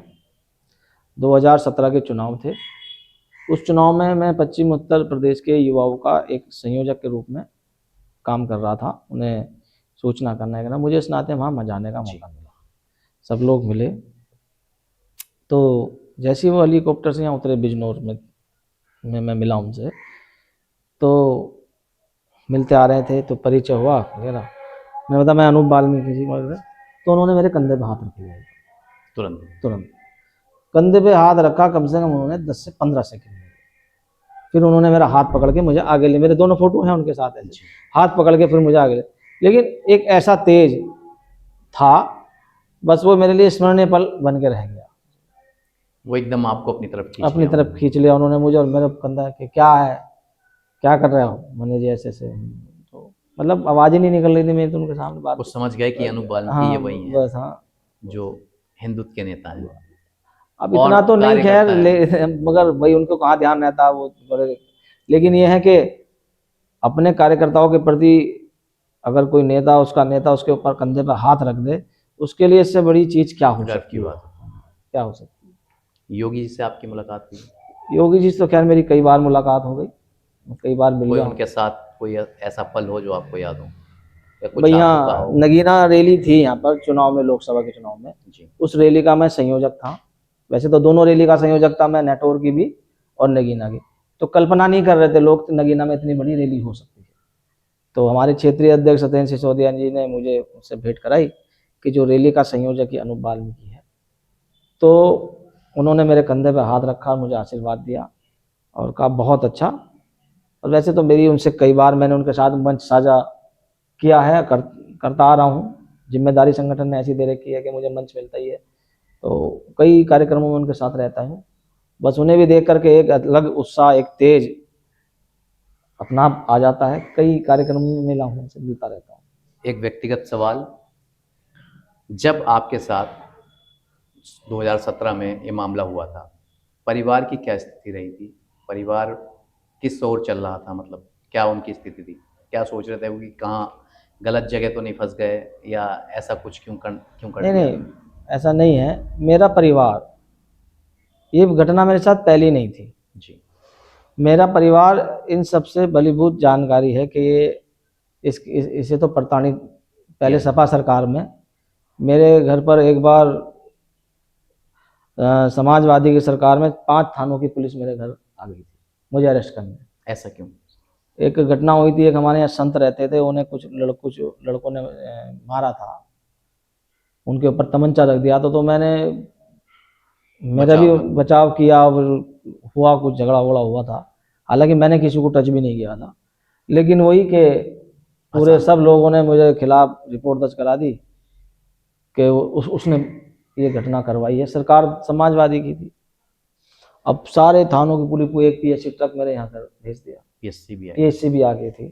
2017 के चुनाव थे। उस चुनाव में मैं पश्चिम उत्तर प्रदेश के युवाओं का एक संयोजक के रूप में काम कर रहा था, उन्हें सूचना करने का। मुझे इस नाते वहाँ जाने का मौका मिला, सब लोग मिले। तो जैसे ही वो हेलीकॉप्टर से यहाँ उतरे बिजनौर में मैं मिला उनसे, तो मिलते आ रहे थे तो परिचय हुआ वगैरह। मैं बता, मैं अनूप वाल्मीकि जी वगैरह। तो उन्होंने मेरे कंधे पे हाथ रख लिया तुरंत कंधे पे हाथ रखा। कम से कम उन्होंने 10 से 15 सेकंड। फिर उन्होंने मेरा हाथ पकड़ के मुझे आगे ले, मेरे दोनों फोटो हैं उनके साथ ऐसे, हाथ पकड़ के फिर मुझे आगे ले। लेकिन एक ऐसा तेज था, बस वो मेरे लिए स्मरणीय पल बन के रह गया। वो एकदम आपको अपनी तरफ खींच लिया उन्होंने मुझे, और मेरे कंधा कि क्या है, क्या कर रहे हो। मैंने जी ऐसे तो मतलब आवाज़ ही नहीं निकल रही थी मेरी, तो उनके सामने बात। वो समझ गए कि अनूप वाल्मीकि ये वही हैं, बस हाँ, जो हिंदुत्व के नेता हैं। अब इतना तो नहीं खैर, मगर भाई उनको कहाँ ध्यान रहता वो बड़े। लेकिन ये है कि अपने कार्यकर्ताओं के प्रति अगर कोई नेता उसके ऊपर कंधे पर हाथ रख दे, उसके लिए इससे बड़ी चीज़ क्या हो सकती है, क्या हो सकती है। योगी जी से आपकी मुलाकात हुई? योगी जी से तो खैर मेरी कई बार मुलाकात हो गई, कई बार मिल गया। उनके साथ कोई ऐसा पल हो जो आपको याद हो, या कुछ भाई यहाँ नगीना रैली थी यहाँ पर चुनाव में, लोकसभा के चुनाव में जी। उस रैली का मैं संयोजक था। वैसे तो दोनों रैली का संयोजक था मैं, नेटवर्क की भी और नगीना की। तो कल्पना नहीं कर रहे थे लोग नगीना में इतनी बड़ी रैली हो सकती है। तो हमारे क्षेत्रीय अध्यक्ष सत्येंद्र सिसोदिया जी ने मुझे उससे भेंट कराई कि जो रैली का संयोजक ही अनूप वाल्मीकि है। तो उन्होंने मेरे कंधे पर हाथ रखा, मुझे आशीर्वाद दिया और कहा बहुत अच्छा। और वैसे तो मेरी उनसे कई बार मैंने उनके साथ मंच साझा किया है, करता आ रहा हूँ। जिम्मेदारी संगठन ने ऐसी दे रखी है कि मुझे मंच मिलता ही है, तो कई कार्यक्रमों में उनके साथ रहता हूँ। बस उन्हें भी देख करके एक अलग उत्साह, एक तेज अपना आ जाता है। कई कार्यक्रमों में मिला हूँ, उनसे मिलता रहता हूँ। एक व्यक्तिगत सवाल, जब आपके साथ 2017 में ये मामला हुआ था, परिवार की क्या स्थिति रही थी? परिवार किस ओर चल रहा था, मतलब क्या उनकी स्थिति थी? क्या सोच रहे थे वो कि कहाँ गलत जगह तो नहीं फंस गए, या ऐसा कुछ क्यों कर नहीं, ऐसा नहीं है। मेरा परिवार, ये घटना मेरे साथ पहली नहीं थी जी। मेरा परिवार इन सबसे बलीभूत जानकारी है कि ये इसे तो प्रताड़ित, पहले सपा सरकार में मेरे घर पर एक बार समाजवादी की सरकार में 5 थानों की पुलिस मेरे घर आ गई थी मुझे अरेस्ट करने। ऐसा क्यों? एक घटना हुई थी, एक हमारे यहाँ संत रहते थे, उन्हें कुछ लड़कों ने मारा था, उनके ऊपर तमंचा रख दिया तो मैंने मेरा भी बचाव किया और हुआ, कुछ झगड़ा वगड़ा हुआ था। हालांकि मैंने किसी को टच भी नहीं किया था, लेकिन वही कि पूरे सब लोगों ने मुझे खिलाफ रिपोर्ट दर्ज करा दी कि उसने ये घटना करवाई है। सरकार समाजवादी की थी। अब सारे थानों की पूरी एक पीएससी ट्रक मेरे यहाँ कर भेज दिया, पीएससी भी आ गई थी।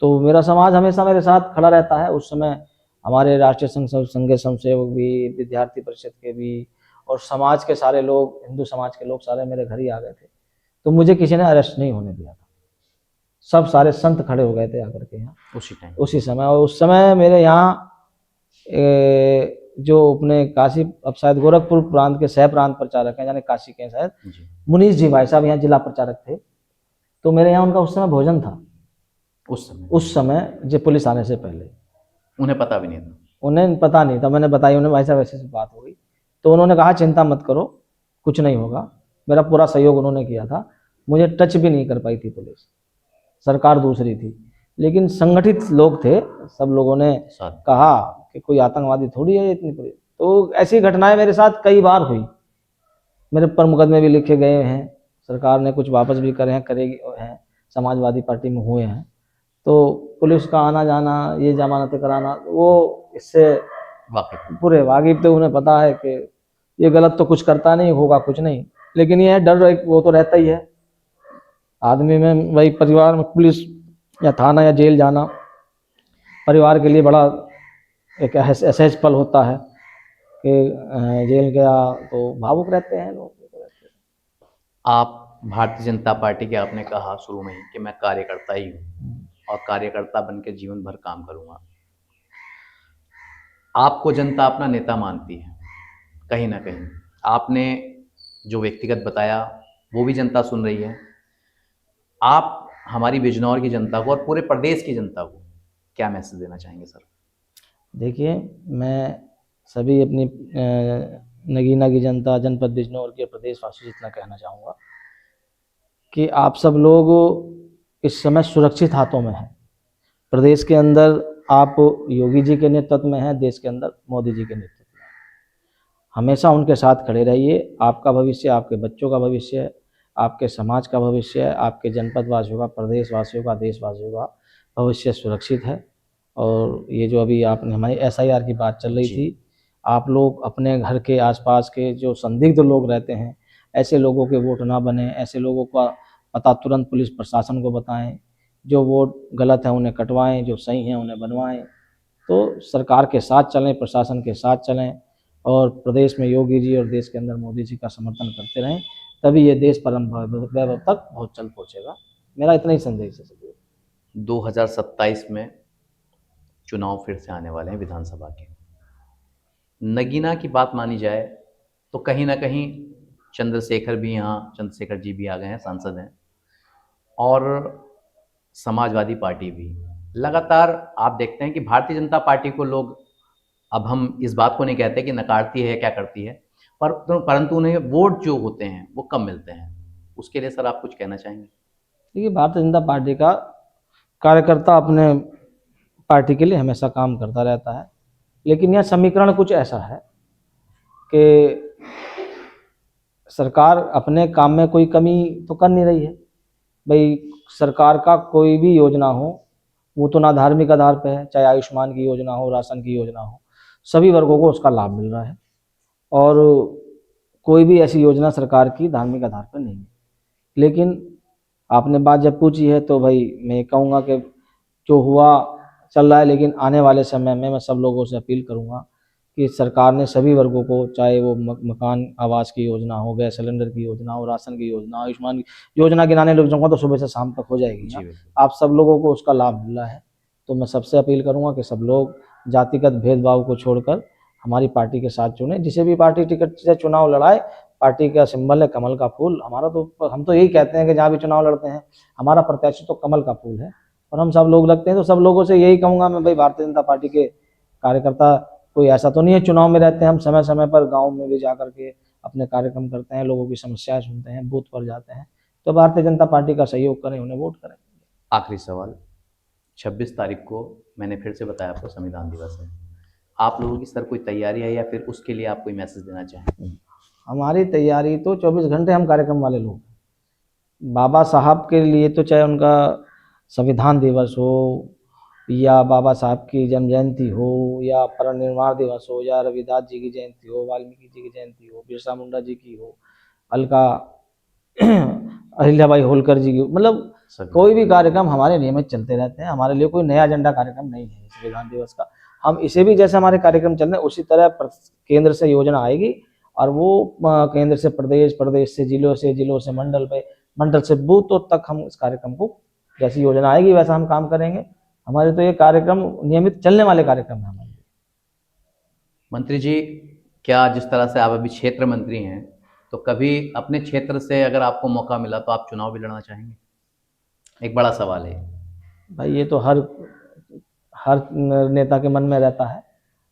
तो मेरा समाज हमेशा मेरे साथ खड़ा रहता है। उस समय हमारे राष्ट्रीय संघ स्वयंसेवक भी, विद्यार्थी परिषद के भी, और समाज के सारे लोग, हिंदू समाज के लोग सारे मेरे घर ही आ गए थे। तो मुझे किसी ने अरेस्ट नहीं होने दिया था। सब सारे संत खड़े हो गए थे आकर के यहाँ उसी समय। और उस समय मेरे यहाँ जो अपने काशी, अब शायद गोरखपुर प्रांत के सह प्रांत प्रचारक हैं, यानी काशी के हैं शायद, जी। मुनीष जी भाई साहब यहाँ जिला प्रचारक थे। तो मेरे यहाँ उनका उस समय भोजन था, उस समय जो पुलिस आने से पहले। उन्हें पता भी नहीं था? उन्हें पता नहीं था, मैंने बताई उन्हें, भाई साहब ऐसे ऐसी बात हो गई। तो उन्होंने कहा चिंता मत करो, कुछ नहीं होगा। मेरा पूरा सहयोग उन्होंने किया था। मुझे टच भी नहीं कर पाई थी पुलिस, सरकार दूसरी थी, लेकिन संगठित लोग थे, सब लोगों ने कहा कि कोई आतंकवादी थोड़ी है इतनी पुलिस। तो ऐसी घटनाएं मेरे साथ कई बार हुई, मेरे ऊपर मुकदमे भी लिखे गए हैं, सरकार ने कुछ वापस भी करे हैं, करेगी हैं, समाजवादी पार्टी में हुए हैं। तो पुलिस का आना जाना, ये जमानतें कराना, वो इससे पूरे वाकिफ थे, उन्हें पता है कि ये गलत तो कुछ करता नहीं होगा, कुछ नहीं, लेकिन ये डर वो तो रहता ही है आदमी में। वही परिवार में पुलिस या थाना या जेल जाना परिवार के लिए बड़ा एक असहज पल होता है कि जेल गया तो भावुक रहते हैं लोग। आप भारतीय जनता पार्टी के, आपने कहा शुरू में ही कि मैं कार्यकर्ता ही हूँ और कार्यकर्ता बनकर जीवन भर काम करूँगा। आपको जनता अपना नेता मानती है, कहीं ना कहीं आपने जो व्यक्तिगत बताया वो भी जनता सुन रही है। आप हमारी बिजनौर की जनता को और पूरे प्रदेश की जनता को क्या मैसेज देना चाहेंगे सर? देखिए, मैं सभी अपनी नगीना की जनता, जनपद बिजनौर के प्रदेशवासी इतना कहना चाहूँगा कि आप सब लोग इस समय सुरक्षित हाथों में हैं। प्रदेश के अंदर आप योगी जी के नेतृत्व में हैं, देश के अंदर मोदी जी के नेतृत्व में। हमेशा उनके साथ खड़े रहिए। आपका भविष्य, आपके बच्चों का भविष्य, आपके समाज का भविष्य, आपके जनपद वासियों का, प्रदेशवासियों का, देशवासियों का भविष्य सुरक्षित है। और ये जो अभी आपने हमारी SIR की बात चल रही थी, आप लोग अपने घर के आसपास के जो संदिग्ध लोग रहते हैं, ऐसे लोगों के वोट ना बने, ऐसे लोगों का पता तुरंत पुलिस प्रशासन को बताएं। जो वोट गलत हैं उन्हें कटवाएं, जो सही हैं उन्हें बनवाएं। तो सरकार के साथ चलें, प्रशासन के साथ चलें और प्रदेश में योगी जी और देश के अंदर मोदी जी का समर्थन करते रहें, तभी ये देश परम वैभव तक बहुत जल्द पहुँचेगा। मेरा इतना ही संदेश है। 2027 में चुनाव फिर से आने वाले हैं विधानसभा के। नगीना की बात मानी जाए तो कहीं ना कहीं चंद्रशेखर भी यहाँ, चंद्रशेखर जी भी आ गए हैं, सांसद हैं, और समाजवादी पार्टी भी। लगातार आप देखते हैं कि भारतीय जनता पार्टी को लोग, अब हम इस बात को नहीं कहते कि नकारती है, क्या करती है, परंतु उन्हें वोट जो होते हैं वो कम मिलते हैं। उसके लिए सर आप कुछ कहना चाहेंगे? देखिए, भारतीय जनता पार्टी का कार्यकर्ता अपने पार्टी के लिए हमेशा काम करता रहता है, लेकिन यह समीकरण कुछ ऐसा है कि सरकार अपने काम में कोई कमी तो कर नहीं रही है। भाई, सरकार का कोई भी योजना हो वो तो ना धार्मिक आधार पे है, चाहे आयुष्मान की योजना हो, राशन की योजना हो, सभी वर्गों को उसका लाभ मिल रहा है। और कोई भी ऐसी योजना सरकार की धार्मिक आधार पर नहीं है। लेकिन आपने बात जब पूछी है तो भाई मैं कहूँगा कि जो हुआ चल रहा है, लेकिन आने वाले समय में मैं सब लोगों से अपील करूँगा कि सरकार ने सभी वर्गों को, चाहे वो मकान आवास की योजना हो, गैस सिलेंडर की योजना हो, राशन की योजना, आयुष्मान की योजना गिनाने लग जाऊँगा तो सुबह से शाम तक हो जाएगी। आप सब लोगों को उसका लाभ मिल रहा है। तो मैं सबसे अपील करूँगा कि सब लोग जातिगत भेदभाव को छोड़कर हमारी पार्टी के साथ चुने। जिसे भी पार्टी टिकट से चुनाव लड़ाए, पार्टी का सिंबल है कमल का फूल। हमारा तो, हम तो यही कहते हैं कि जहाँ भी चुनाव लड़ते हैं हमारा प्रत्याशी तो कमल का फूल है और हम सब लोग लगते हैं। तो सब लोगों से यही कहूँगा मैं, भाई भारतीय जनता पार्टी के कार्यकर्ता कोई ऐसा तो नहीं है चुनाव में रहते हैं, हम समय समय पर गाँव में भी जा करके अपने कार्यक्रम करते हैं, लोगों की समस्याएं सुनते हैं, बूथ पर जाते हैं। तो भारतीय जनता पार्टी का सहयोग करें, उन्हें वोट करें। आखिरी सवाल, 26 तारीख को मैंने फिर से बताया आपको संविधान दिवस है, आप लोगों की सर कोई तैयारी है या फिर उसके लिए आप कोई मैसेज देना चाहें? हमारी तैयारी तो 24 घंटे, हम कार्यक्रम वाले लोग। बाबा साहब के लिए तो चाहे उनका संविधान दिवस हो या बाबा साहब की जन्म जयंती हो या परिनिर्वाण दिवस हो या रविदास जी की जयंती हो, वाल्मीकि जी की जयंती हो, बिरसा मुंडा जी की हो, अलका अहिल्याबाई होलकर जी की, मतलब कोई भी कार्यक्रम हमारे नियमित चलते रहते हैं। हमारे लिए कोई नया एजेंडा कार्यक्रम नहीं है संविधान दिवस का। हम इसे भी जैसे हमारे कार्यक्रम चल रहे हैं उसी तरह केंद्र से योजना आएगी और वो केंद्र से प्रदेश, प्रदेश से जिलों से मंडल पे, मंडल से बूथों तक हम इस कार्यक्रम को, जैसी योजना आएगी वैसा हम काम करेंगे। हमारे तो ये कार्यक्रम नियमित चलने वाले कार्यक्रम है हमारे। मंत्री जी, क्या जिस तरह से आप अभी क्षेत्र मंत्री हैं, तो कभी अपने क्षेत्र से अगर आपको मौका मिला तो आप चुनाव भी लड़ना चाहेंगे? एक बड़ा सवाल है। भाई ये तो हर नेता के मन में रहता है।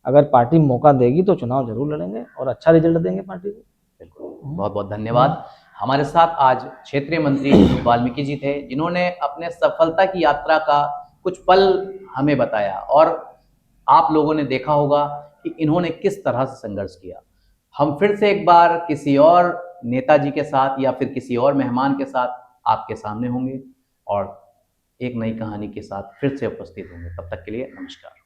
अगर पार्टी मौका देगी तो चुनाव जरूर लड़ेंगे और अच्छा रिजल्ट देंगे पार्टी को। बिल्कुल, बहुत बहुत धन्यवाद। हमारे साथ आज क्षेत्रीय मंत्री अनूप वाल्मीकि जी थे, जिन्होंने अपने सफलता की यात्रा का कुछ पल हमें बताया और आप लोगों ने देखा होगा कि इन्होंने किस तरह से संघर्ष किया। हम फिर से एक बार किसी और नेताजी के साथ या फिर किसी और मेहमान के साथ आपके सामने होंगे और एक नई कहानी के साथ फिर से उपस्थित होंगे। तब तक के लिए नमस्कार।